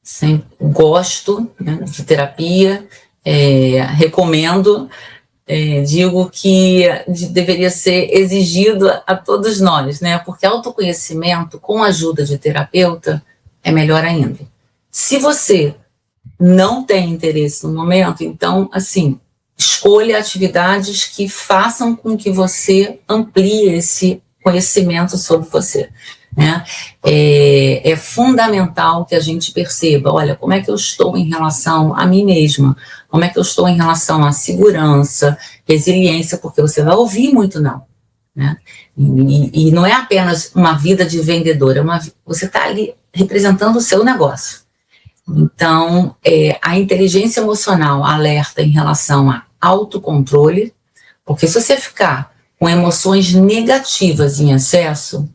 Sempre gosto, né, de terapia, recomendo, digo que deveria ser exigido a todos nós, né? Porque autoconhecimento com a ajuda de terapeuta é melhor ainda. Se você não tem interesse no momento, então, assim, escolha atividades que façam com que você amplie esse conhecimento sobre você, né? É fundamental que a gente perceba, olha, como é que eu estou em relação a mim mesma, como é que eu estou em relação à segurança, resiliência, porque você vai ouvir muito não, né? E não é apenas uma vida de vendedora, você está ali representando o seu negócio. Então, a inteligência emocional alerta em relação a autocontrole, porque se você ficar com emoções negativas em excesso,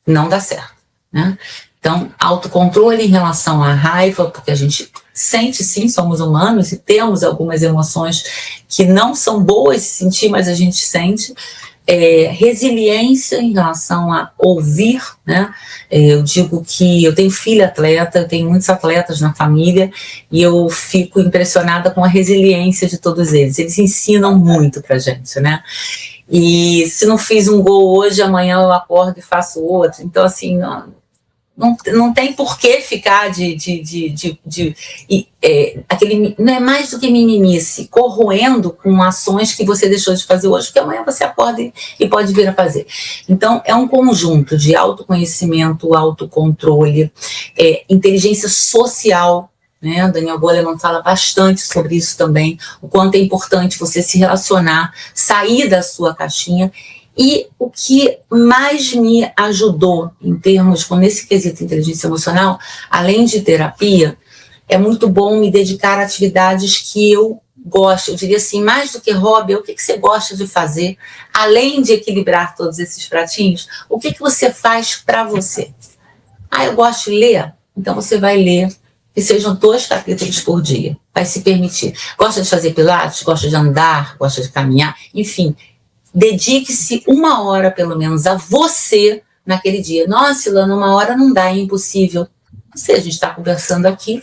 não dá certo, né? Então, autocontrole em relação à raiva, porque a gente sente sim, somos humanos e temos algumas emoções que não são boas de sentir, mas a gente sente. Resiliência em relação a ouvir, né? Eu digo que eu tenho filha atleta, eu tenho muitos atletas na família e eu fico impressionada com a resiliência de todos eles. Eles ensinam muito pra gente, né? E se não fiz um gol hoje, amanhã eu acordo e faço outro. Então, assim, não tem por que ficar aquele, não é mais do que mimimice, corroendo com ações que você deixou de fazer hoje, porque amanhã você acorda e pode vir a fazer. Então, é um conjunto de autoconhecimento, autocontrole, inteligência social, né? Daniel Goleman fala bastante sobre isso também, o quanto é importante você se relacionar, sair da sua caixinha. E o que mais me ajudou em termos, nesse quesito de inteligência emocional, além de terapia, é muito bom me dedicar a atividades que eu gosto. Eu diria assim, mais do que hobby, o que você gosta de fazer, além de equilibrar todos esses pratinhos, o que você faz para você? Eu gosto de ler, então você vai ler, que sejam 2 capítulos por dia, vai se permitir. Gosta de fazer pilates, gosta de andar, gosta de caminhar, enfim, dedique-se 1 hora, pelo menos, a você naquele dia. Nossa, Ilana, 1 hora não dá, é impossível. Não sei, a gente está conversando aqui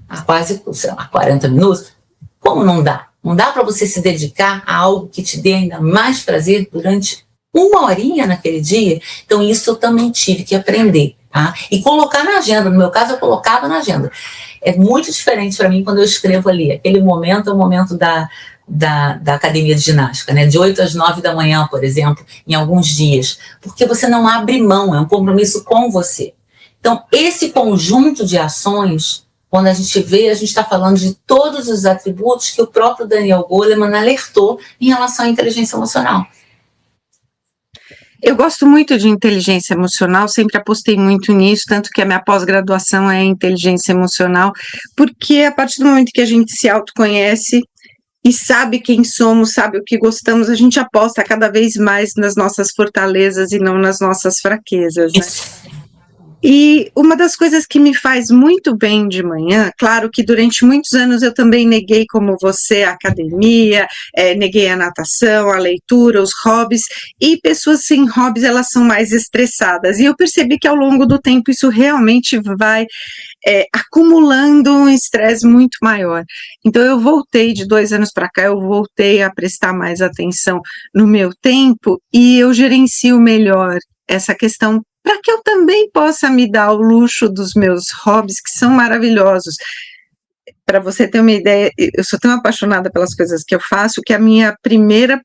há quase, 40 minutos. Como não dá? Não dá para você se dedicar a algo que te dê ainda mais prazer durante 1 horinha naquele dia? Então, isso eu também tive que aprender, tá? E colocar na agenda. No meu caso, eu colocava na agenda. É muito diferente para mim quando eu escrevo ali. Aquele momento é o momento da academia de ginástica, né? De 8 às 9 da manhã, por exemplo, em alguns dias, porque você não abre mão, é um compromisso com você. Então, esse conjunto de ações, quando a gente vê, a gente está falando de todos os atributos que o próprio Daniel Goleman alertou em relação à inteligência emocional. Eu gosto muito de inteligência emocional, sempre apostei muito nisso, tanto que a minha pós-graduação é inteligência emocional, porque a partir do momento que a gente se autoconhece e sabe quem somos, sabe o que gostamos, a gente aposta cada vez mais nas nossas fortalezas e não nas nossas fraquezas, né? E uma das coisas que me faz muito bem de manhã, claro que durante muitos anos eu também neguei, como você, a academia, neguei a natação, a leitura, os hobbies, e pessoas sem hobbies, elas são mais estressadas. E eu percebi que ao longo do tempo isso realmente vai acumulando um estresse muito maior. Então eu voltei de 2 anos para cá, eu voltei a prestar mais atenção no meu tempo e eu gerencio melhor essa questão para que eu também possa me dar o luxo dos meus hobbies, que são maravilhosos. Para você ter uma ideia, eu sou tão apaixonada pelas coisas que eu faço, que a minha primeira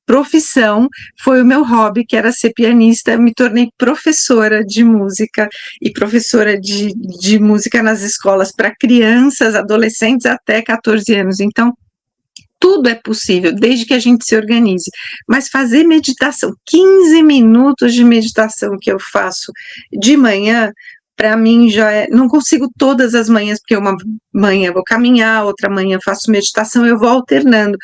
profissão foi o meu hobby, que era ser pianista. Eu me tornei professora de música e professora de música nas escolas para crianças, adolescentes até 14 anos. Então, tudo é possível, desde que a gente se organize. Mas fazer meditação, 15 minutos de meditação que eu faço de manhã, para mim já é, não consigo todas as manhãs, porque uma manhã vou caminhar, outra manhã faço meditação, eu vou alternando.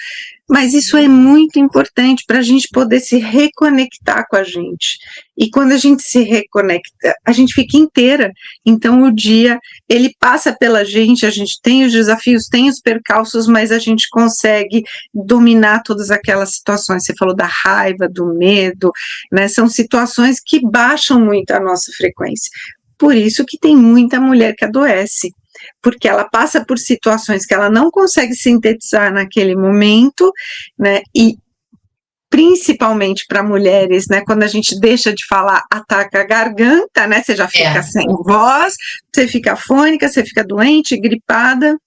Mas isso é muito importante para a gente poder se reconectar com a gente. E quando a gente se reconecta, a gente fica inteira. Então o dia, ele passa pela gente, a gente tem os desafios, tem os percalços, mas a gente consegue dominar todas aquelas situações. Você falou da raiva, do medo, né? São situações que baixam muito a nossa frequência. Por isso que tem muita mulher que adoece, porque ela passa por situações que ela não consegue sintetizar naquele momento, né, e principalmente para mulheres, né, quando a gente deixa de falar, ataca a garganta, né, você já fica sem voz, você fica afônica, você fica doente, gripada.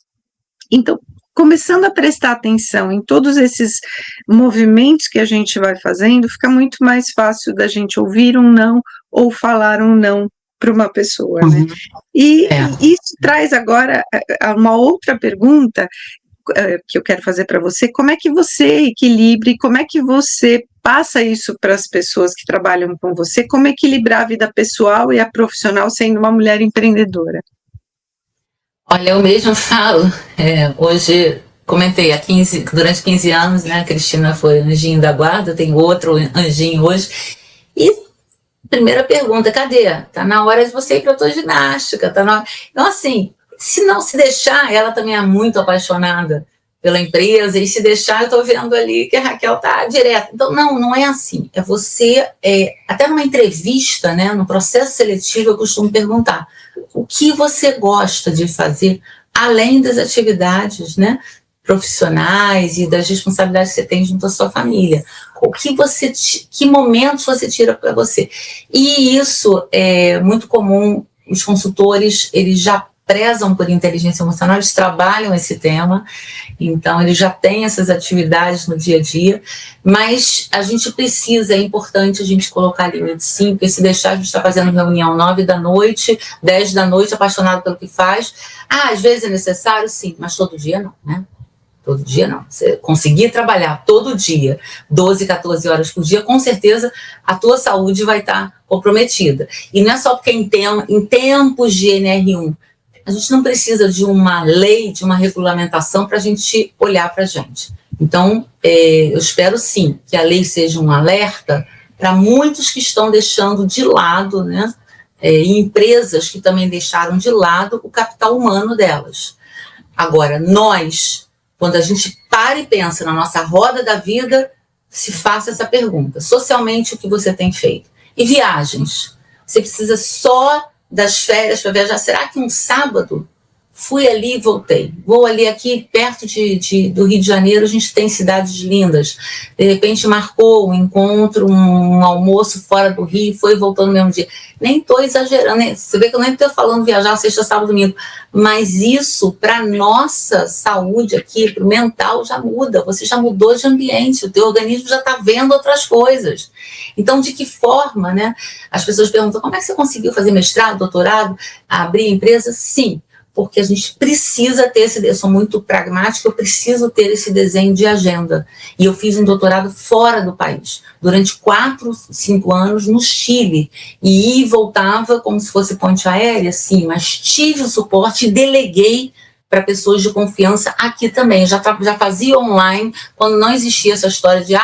Então, começando a prestar atenção em todos esses movimentos que a gente vai fazendo, fica muito mais fácil da gente ouvir um não ou falar um não para uma pessoa, né? E isso traz agora uma outra pergunta que eu quero fazer para você: como é que você equilibra e como é que você passa isso para as pessoas que trabalham com você? Como equilibrar a vida pessoal e a profissional sendo uma mulher empreendedora? Olha, eu mesmo falo, hoje comentei, durante 15 anos, né, a Cristina foi anjinho da guarda, tem outro anjinho hoje, e primeira pergunta, cadê? Tá na hora de você ir para a tua ginástica, tá na hora. Então, assim, se não se deixar, ela também é muito apaixonada pela empresa, e se deixar, eu tô vendo ali que a Raquel tá direto. Então, não é assim. É você, até numa entrevista, né, no processo seletivo, eu costumo perguntar o que você gosta de fazer, além das atividades, né, profissionais e das responsabilidades que você tem junto à sua família. Que momentos você tira para você? E isso é muito comum. Os consultores, eles já prezam por inteligência emocional, eles trabalham esse tema, então eles já têm essas atividades no dia a dia, mas a gente precisa, é importante a gente colocar limites, sim, porque se deixar, a gente está fazendo reunião 9 da noite, 10 da noite, apaixonado pelo que faz. Às vezes é necessário, sim, mas todo dia não, né? Todo dia não. Você conseguir trabalhar todo dia, 12, 14 horas por dia, com certeza a tua saúde vai estar comprometida. E não é só porque em tempos de NR1, a gente não precisa de uma lei, de uma regulamentação para a gente olhar para a gente. Então, eu espero sim que a lei seja um alerta para muitos que estão deixando de lado, né, e empresas que também deixaram de lado o capital humano delas. Agora, nós, quando a gente para e pensa na nossa roda da vida, se faça essa pergunta. Socialmente, o que você tem feito? E viagens? Você precisa só das férias para viajar? Será que um sábado fui ali e voltei? Vou ali, aqui perto do Rio de Janeiro, a gente tem cidades lindas. De repente marcou um encontro, um almoço fora do Rio, foi voltando no mesmo dia. Nem estou exagerando, né? Você vê que eu nem estou falando viajar sexta, sábado, domingo. Mas isso, para nossa saúde aqui, para o mental, já muda. Você já mudou de ambiente, o teu organismo já está vendo outras coisas. Então, de que forma, né? As pessoas perguntam, como é que você conseguiu fazer mestrado, doutorado, abrir empresa? Sim, porque a gente precisa ter eu sou muito pragmática, eu preciso ter esse desenho de agenda. E eu fiz um doutorado fora do país, durante 4, 5 anos no Chile, e voltava como se fosse ponte aérea, sim, mas tive o suporte e deleguei para pessoas de confiança aqui também. Já fazia online, quando não existia essa história de,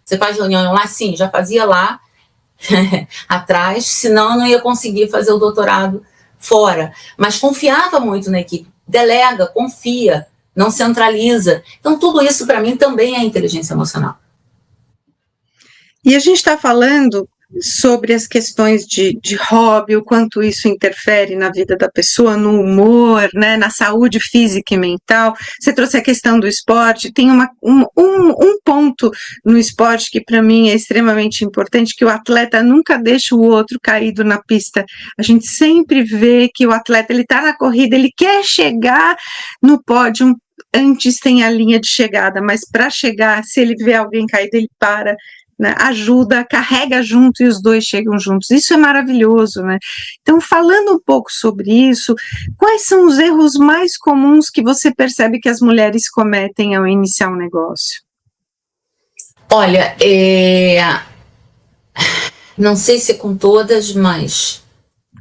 você faz reunião online? Sim, já fazia lá. atrás, senão eu não ia conseguir fazer o doutorado fora. Mas confiava muito na equipe, delega, confia, não centraliza. Então, tudo isso para mim também é inteligência emocional. E a gente está falando sobre as questões de hobby, o quanto isso interfere na vida da pessoa, no humor, né, na saúde física e mental. Você trouxe a questão do esporte, tem um ponto no esporte que para mim é extremamente importante, que o atleta nunca deixa o outro caído na pista. A gente sempre vê que o atleta, ele está na corrida, ele quer chegar no pódio, antes tem a linha de chegada, mas para chegar, se ele vê alguém caído, ele para, né, ajuda, carrega junto e os dois chegam juntos. Isso é maravilhoso, né? Então, falando um pouco sobre isso, quais são os erros mais comuns que você percebe que as mulheres cometem ao iniciar um negócio? Olha, não sei se com todas, mas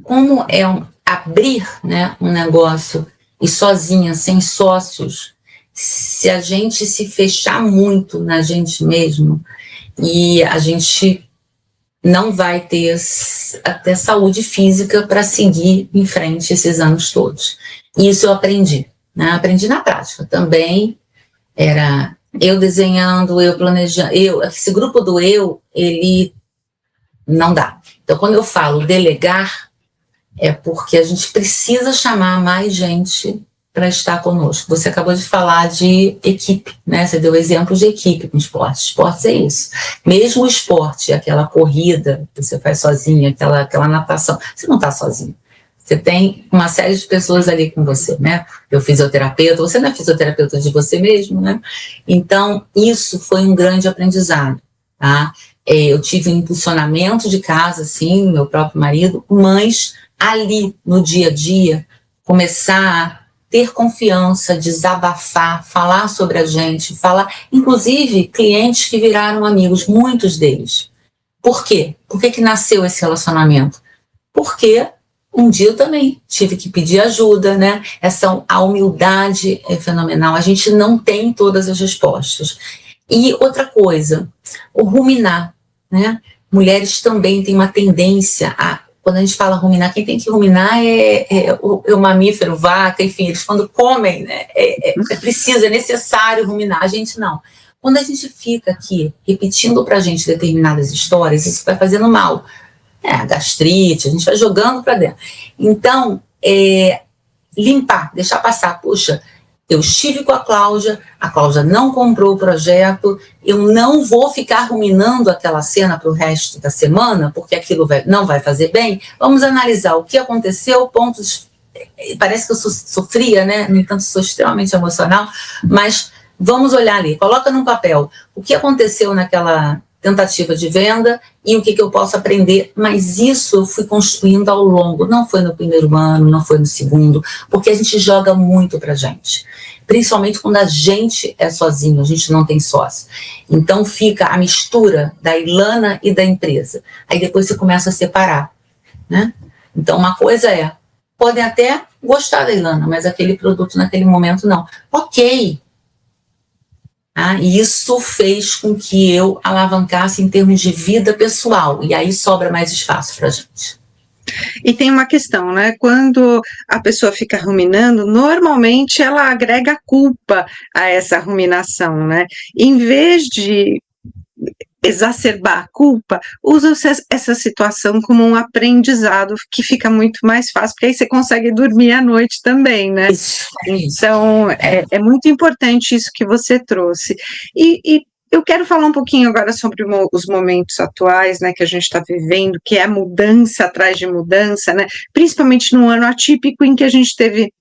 como é abrir, né, um negócio e sozinha, sem sócios, se a gente se fechar muito na gente mesmo, e a gente não vai ter até saúde física para seguir em frente esses anos todos. E isso eu aprendi, né? Aprendi na prática. Também era eu desenhando, eu planejando, esse grupo do eu, ele não dá. Então, quando eu falo delegar, é porque a gente precisa chamar mais gente para estar conosco. Você acabou de falar de equipe, né? Você deu exemplo de equipe com esporte. Esportes é isso. Mesmo o esporte, aquela corrida que você faz sozinha, aquela natação, você não está sozinho. Você tem uma série de pessoas ali com você, né? Eu fisioterapeuta, você não é fisioterapeuta de você mesmo, né? Então, isso foi um grande aprendizado, tá? Eu tive um impulsionamento de casa, assim, meu próprio marido, mas ali, no dia a dia, começar a ter confiança, desabafar, falar sobre a gente, falar, inclusive, clientes que viraram amigos, muitos deles. Por quê? Por que nasceu esse relacionamento? Porque um dia eu também tive que pedir ajuda, né? A humildade é fenomenal, a gente não tem todas as respostas. E outra coisa, o ruminar, né? Mulheres também têm uma tendência a, quando a gente fala ruminar, quem tem que ruminar é o mamífero, vaca, enfim, eles quando comem, né, é necessário ruminar, a gente não. Quando a gente fica aqui repetindo pra gente determinadas histórias, isso vai fazendo mal. A gastrite, a gente vai jogando pra dentro. Então, limpar, deixar passar, puxa, eu estive com a Cláudia não comprou o projeto, eu não vou ficar ruminando aquela cena para o resto da semana, porque aquilo não vai fazer bem. Vamos analisar o que aconteceu, pontos. Parece que eu sofria, né? No entanto, sou extremamente emocional, mas vamos olhar ali, coloca num papel o que aconteceu naquela tentativa de venda e o que eu posso aprender, mas isso eu fui construindo ao longo, não foi no primeiro ano, não foi no segundo, porque a gente joga muito pra gente, principalmente quando a gente é sozinho, a gente não tem sócio, então fica a mistura da Ilana e da empresa, aí depois você começa a separar, né? Então uma coisa podem até gostar da Ilana, mas aquele produto naquele momento não, ok. E isso fez com que eu alavancasse em termos de vida pessoal, e aí sobra mais espaço para a gente. E tem uma questão, né? Quando a pessoa fica ruminando, normalmente ela agrega culpa a essa ruminação, né? Em vez de exacerbar a culpa, usa essa situação como um aprendizado que fica muito mais fácil, porque aí você consegue dormir à noite também, né? Isso. Então, é muito importante isso que você trouxe. E eu quero falar um pouquinho agora sobre os momentos atuais, né, que a gente está vivendo, que é a mudança atrás de mudança, né? Principalmente num ano atípico em que a gente teve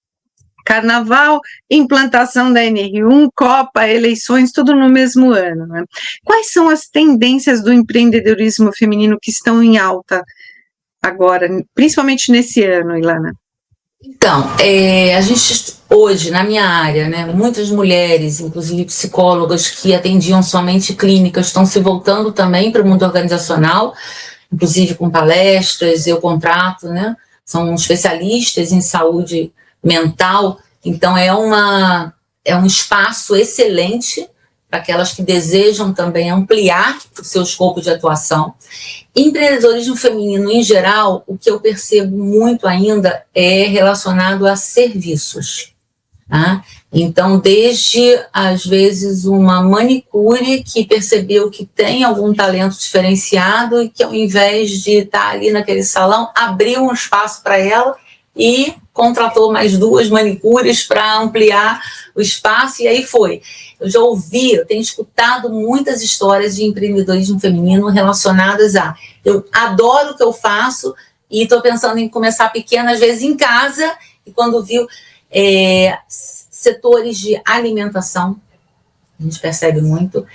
Carnaval, implantação da NR1, Copa, eleições, tudo no mesmo ano, né? Quais são as tendências do empreendedorismo feminino que estão em alta agora, principalmente nesse ano, Ilana? Então, a gente hoje, na minha área, né, muitas mulheres, inclusive psicólogas que atendiam somente clínicas, estão se voltando também para o mundo organizacional, inclusive com palestras, eu contrato, né? São especialistas em saúde mental, então é um espaço excelente para aquelas que desejam também ampliar o seu escopo de atuação. Empreendedorismo feminino, em geral, o que eu percebo muito ainda é relacionado a serviços. Tá? Então, desde, às vezes, uma manicure que percebeu que tem algum talento diferenciado e que, ao invés de estar ali naquele salão, abriu um espaço para ela e contratou mais 2 manicures para ampliar o espaço, e aí foi. Eu já ouvi, eu tenho escutado muitas histórias de empreendedorismo feminino relacionadas a eu adoro o que eu faço e estou pensando em começar pequeno, às vezes em casa, e quando viu setores de alimentação, a gente percebe muito,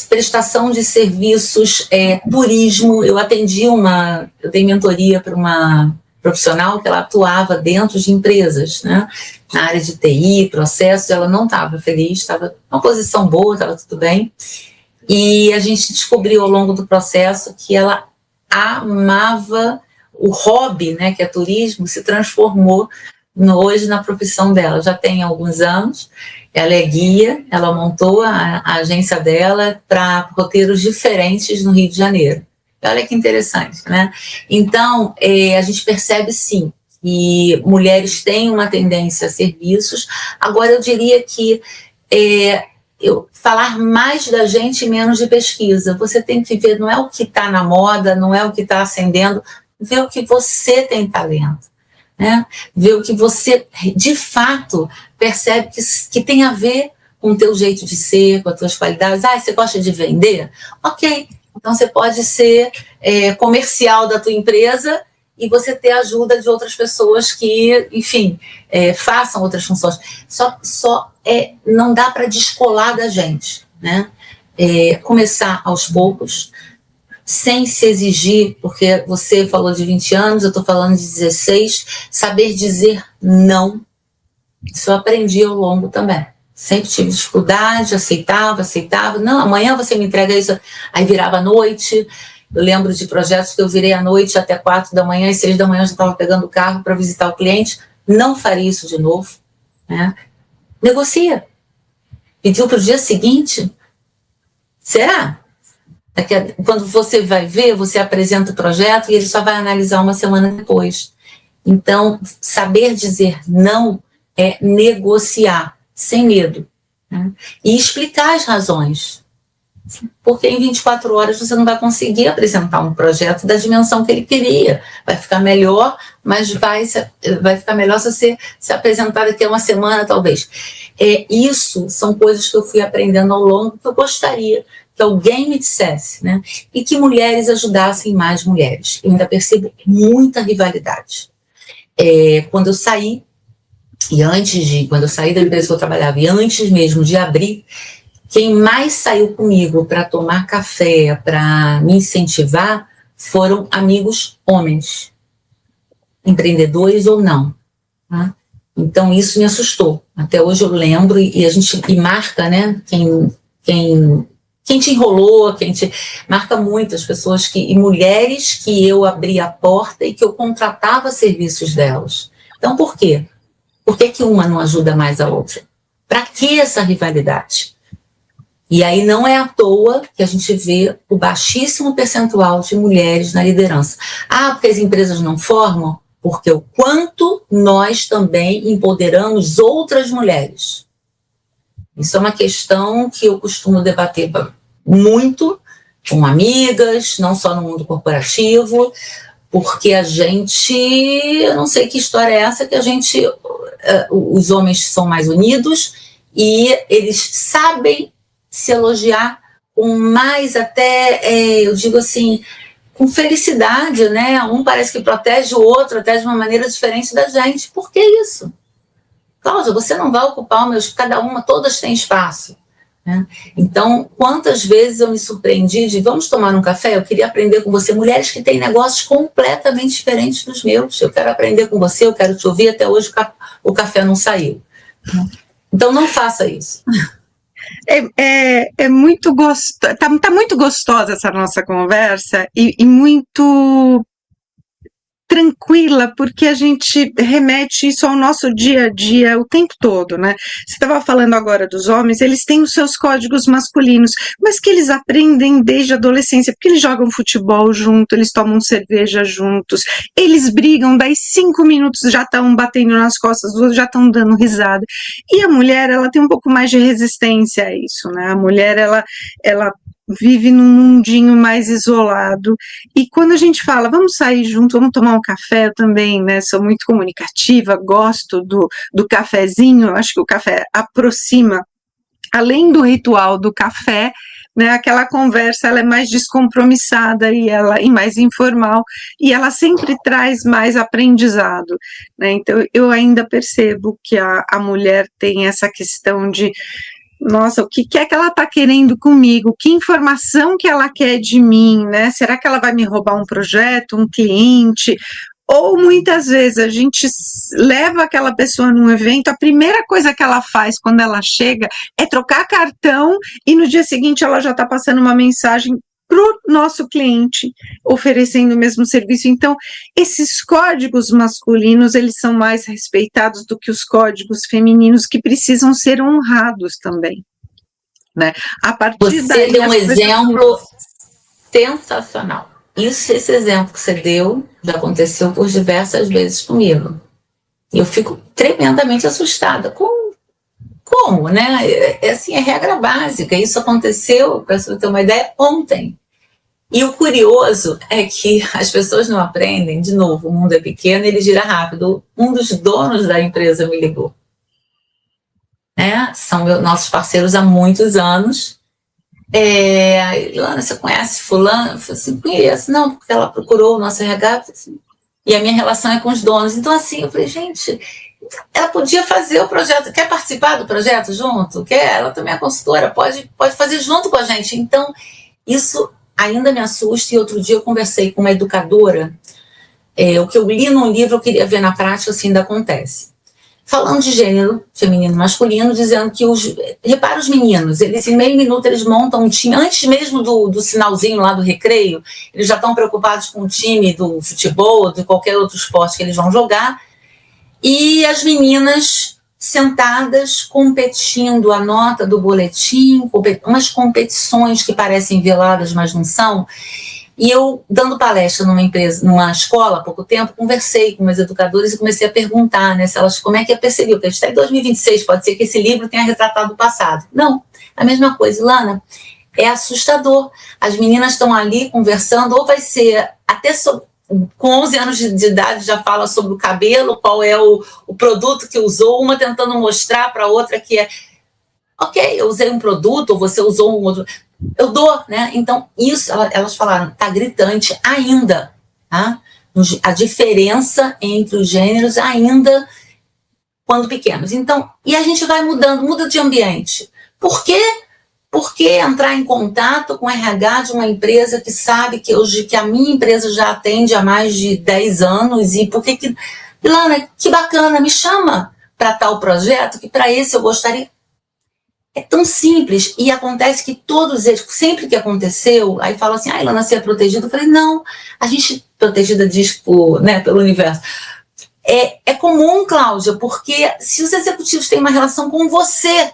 prestação de serviços, turismo. Eu dei mentoria para uma profissional que ela atuava dentro de empresas, né? Na área de TI, processos, ela não estava feliz, estava numa posição boa, estava tudo bem, e a gente descobriu ao longo do processo que ela amava o hobby, né, que é turismo, se transformou hoje na profissão dela. Já tem alguns anos, ela é guia, ela montou a agência dela para roteiros diferentes no Rio de Janeiro. Olha que interessante, né? Então, a gente percebe, sim, que mulheres têm uma tendência a serviços. Agora, eu diria que falar mais da gente e menos de pesquisa. Você tem que ver, não é o que está na moda, não é o que está ascendendo, ver o que você tem talento, né? Ver o que você, de fato, percebe que tem a ver com o teu jeito de ser, com as tuas qualidades. Você gosta de vender? Ok. Então, você pode ser comercial da tua empresa e você ter a ajuda de outras pessoas que, enfim, façam outras funções. Não dá para descolar da gente, né? Começar aos poucos, sem se exigir, porque você falou de 20 anos, eu estou falando de 16, saber dizer não. Isso eu aprendi ao longo também. Sempre tive dificuldade, aceitava. Não, amanhã você me entrega isso. Aí virava à noite. Eu lembro de projetos que eu virei à noite até 4 da manhã e 6 da manhã eu já estava pegando o carro para visitar o cliente. Não faria isso de novo, né? Negocia. Pediu para o dia seguinte. Será? Quando você vai ver, você apresenta o projeto e ele só vai analisar uma semana depois. Então, saber dizer não é negociar, sem medo, né? E explicar as razões. Porque em 24 horas você não vai conseguir apresentar um projeto da dimensão que ele queria. Vai ficar melhor, mas vai ficar melhor se você se apresentar daqui a uma semana, talvez. Isso são coisas que eu fui aprendendo ao longo, que eu gostaria que alguém me dissesse, né? E que mulheres ajudassem mais mulheres. Eu ainda percebo muita rivalidade. Quando eu saí, quando eu saí da empresa que eu trabalhava, e antes mesmo de abrir, quem mais saiu comigo para tomar café, para me incentivar, foram amigos homens, empreendedores ou não, tá? Então isso me assustou. Até hoje eu lembro e a gente marca, né? Quem te enrolou, marca muito as pessoas e mulheres que eu abri a porta e que eu contratava serviços delas. Então por quê? Por que uma não ajuda mais a outra? Para que essa rivalidade? E aí não é à toa que a gente vê o baixíssimo percentual de mulheres na liderança. Porque as empresas não formam? Porque o quanto nós também empoderamos outras mulheres. Isso é uma questão que eu costumo debater muito com amigas, não só no mundo corporativo, porque eu não sei que história é essa, que os homens são mais unidos e eles sabem se elogiar com mais até, eu digo assim, com felicidade, né? Um parece que protege o outro até de uma maneira diferente da gente. Por que isso? Cláudia, você não vai ocupar todas têm espaço, né? Então, quantas vezes eu me surpreendi de vamos tomar um café? Eu queria aprender com você, mulheres que têm negócios completamente diferentes dos meus. Eu quero aprender com você, eu quero te ouvir, até hoje o café não saiu. Então, não faça isso. Muito gostoso, tá muito gostosa essa nossa conversa e muito tranquila, porque a gente remete isso ao nosso dia a dia o tempo todo, né? Você estava falando agora dos homens, eles têm os seus códigos masculinos, mas que eles aprendem desde a adolescência, porque eles jogam futebol junto, eles tomam cerveja juntos, eles brigam, daí 5 minutos já estão batendo nas costas, os outros já estão dando risada. E a mulher, ela tem um pouco mais de resistência a isso, né? A mulher, ela vive num mundinho mais isolado, e quando a gente fala, vamos sair junto, vamos tomar um café, eu também, né, sou muito comunicativa, gosto do cafezinho, eu acho que o café aproxima, além do ritual do café, né, aquela conversa, ela é mais descompromissada e mais informal, e ela sempre traz mais aprendizado, né, então eu ainda percebo que a mulher tem essa questão de nossa, o que é que ela está querendo comigo? Que informação que ela quer de mim, né? Será que ela vai me roubar um projeto, um cliente? Ou muitas vezes a gente leva aquela pessoa num evento, a primeira coisa que ela faz quando ela chega é trocar cartão e no dia seguinte ela já está passando uma mensagem para o nosso cliente, oferecendo o mesmo serviço. Então, esses códigos masculinos, eles são mais respeitados do que os códigos femininos, que precisam ser honrados também, né? A partir você daí, deu um exemplo sensacional. Esse exemplo que você deu já aconteceu por diversas vezes comigo. Eu fico tremendamente assustada. Como, né? Assim, é regra básica. Isso aconteceu, para você ter uma ideia, ontem. E o curioso é que as pessoas não aprendem, de novo, o mundo é pequeno, ele gira rápido. Um dos donos da empresa me ligou. Né? São nossos parceiros há muitos anos. Ilana, você conhece fulano? Eu falei assim, conheço. Não, porque ela procurou o nosso RH. Assim, e a minha relação é com os donos. Então, assim, eu falei, gente, ela podia fazer o projeto. Quer participar do projeto junto? Quer? Ela também é consultora, pode fazer junto com a gente. Então, isso ainda me assusta. E outro dia eu conversei com uma educadora, o que eu li num livro eu queria ver na prática se ainda acontece. Falando de gênero feminino e masculino, dizendo que repara os meninos, eles em meio minuto eles montam um time, antes mesmo do sinalzinho lá do recreio, eles já estão preocupados com o time do futebol ou de qualquer outro esporte que eles vão jogar, e as meninas sentadas competindo a nota do boletim, umas competições que parecem veladas, mas não são. E eu, dando palestra numa escola há pouco tempo, conversei com meus educadores e comecei a perguntar, né, se elas, como é que percebiam, porque a gente está em 2026, pode ser que esse livro tenha retratado o passado. Não, a mesma coisa, Ilana, é assustador. As meninas estão ali conversando, ou vai ser, até com 11 anos de idade já fala sobre o cabelo, qual é o produto que usou, uma tentando mostrar para a outra que ok, eu usei um produto, ou você usou um outro, eu dou, né? Então, isso, elas falaram, tá gritante ainda, tá? A diferença entre os gêneros ainda quando pequenos. Então, e a gente vai mudando, muda de ambiente. Por quê? Por que entrar em contato com o RH de uma empresa que sabe que a minha empresa já atende há mais de 10 anos, e por que Ilana, que bacana, me chama para tal projeto, que para esse eu gostaria. É tão simples, e acontece que todos eles, sempre que aconteceu, aí falam assim, Ilana, você é protegida? Eu falei, não, a gente, protegida diz pelo universo. É comum, Cláudia, porque se os executivos têm uma relação com você,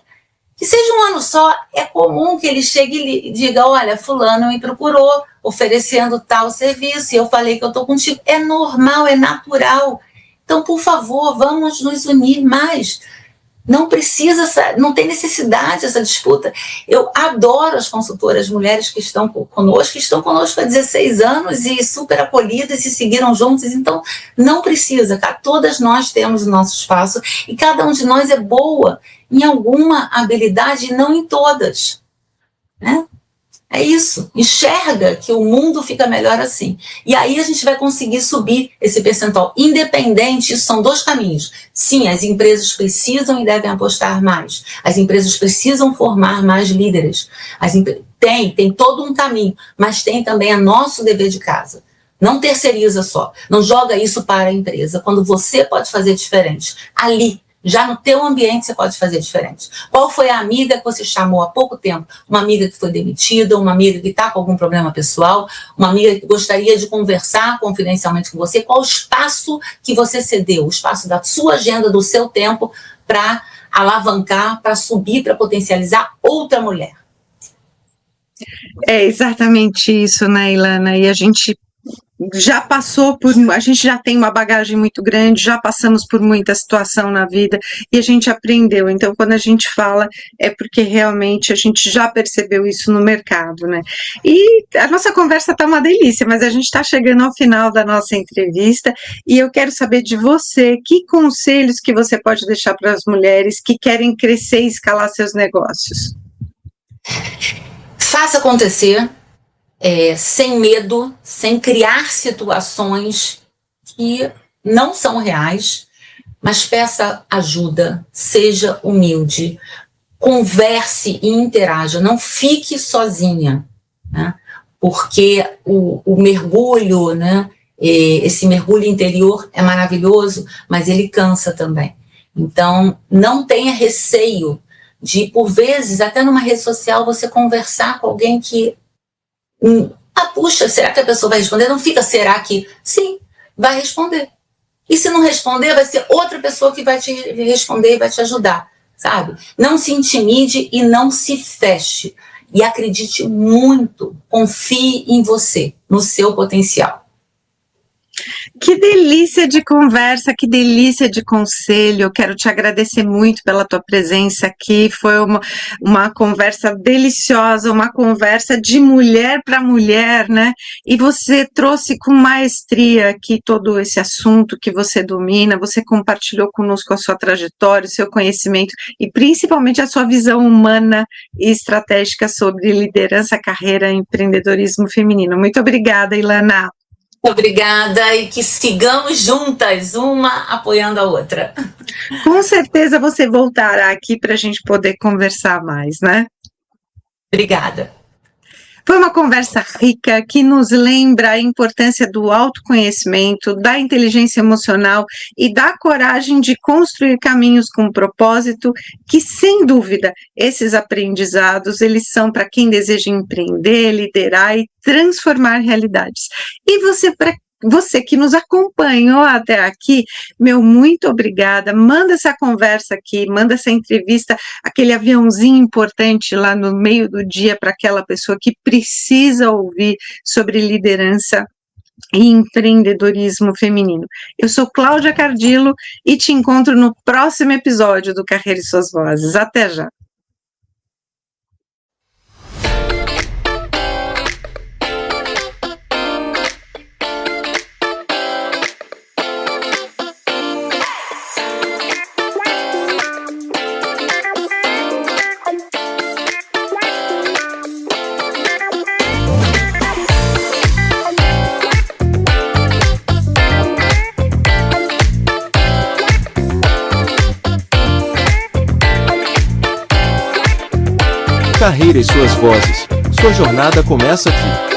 que seja um ano só, é comum que ele chegue e diga, olha, fulano me procurou, oferecendo tal serviço, e eu falei que eu estou contigo. É normal, é natural. Então, por favor, vamos nos unir mais. Não precisa, não tem necessidade essa disputa. Eu adoro as consultoras mulheres que estão conosco há 16 anos e super acolhidas e seguiram juntas. Então, não precisa, cara. Todas nós temos o nosso espaço e cada um de nós é boa em alguma habilidade e não em todas, né? É isso, enxerga que o mundo fica melhor assim. E aí a gente vai conseguir subir esse percentual. Independente, isso são 2 caminhos. Sim, as empresas precisam e devem apostar mais. As empresas precisam formar mais líderes. Tem todo um caminho, mas tem também nosso dever de casa. Não terceiriza só, não joga isso para a empresa, quando você pode fazer diferente. Ali, Já no teu ambiente você pode fazer diferente. Qual foi a amiga que você chamou há pouco tempo? Uma amiga que foi demitida, uma amiga que está com algum problema pessoal, uma amiga que gostaria de conversar confidencialmente com você? Qual o espaço que você cedeu? O espaço da sua agenda, do seu tempo, para alavancar, para subir, para potencializar outra mulher. É exatamente isso, né, Ilana? E a gente já tem uma bagagem muito grande, já passamos por muita situação na vida e a gente aprendeu. Então, quando a gente fala, é porque realmente a gente já percebeu isso no mercado, né? E a nossa conversa tá uma delícia, mas a gente está chegando ao final da nossa entrevista e eu quero saber de você, que conselhos que você pode deixar para as mulheres que querem crescer e escalar seus negócios? Faça acontecer. Sem medo, sem criar situações que não são reais, mas peça ajuda, seja humilde, converse e interaja, não fique sozinha, né? Porque o mergulho, né, esse mergulho interior é maravilhoso, mas ele cansa também. Então, não tenha receio de, por vezes, até numa rede social, você conversar com alguém que puxa, será que a pessoa vai responder? Não fica, será que? Sim, vai responder. E se não responder, vai ser outra pessoa que vai te responder e vai te ajudar, sabe? Não se intimide e não se feche. E acredite muito, confie em você, no seu potencial. Que delícia de conversa, que delícia de conselho. Eu quero te agradecer muito pela tua presença aqui. Foi uma conversa deliciosa, uma conversa de mulher para mulher, né? E você trouxe com maestria aqui todo esse assunto que você domina. Você compartilhou conosco a sua trajetória, o seu conhecimento e principalmente a sua visão humana e estratégica sobre liderança, carreira e empreendedorismo feminino. Muito obrigada, Ilana. Obrigada e que sigamos juntas, uma apoiando a outra. Com certeza você voltará aqui para a gente poder conversar mais, né? Obrigada. Foi uma conversa rica que nos lembra a importância do autoconhecimento, da inteligência emocional e da coragem de construir caminhos com propósito, que sem dúvida esses aprendizados eles são para quem deseja empreender, liderar e transformar realidades. E você que nos acompanhou até aqui, meu muito obrigada, manda essa conversa aqui, manda essa entrevista, aquele aviãozinho importante lá no meio do dia para aquela pessoa que precisa ouvir sobre liderança e empreendedorismo feminino. Eu sou Cláudia Cardillo e te encontro no próximo episódio do Carreira e Suas Vozes. Até já! Carreira e Suas Vozes. Sua jornada começa aqui.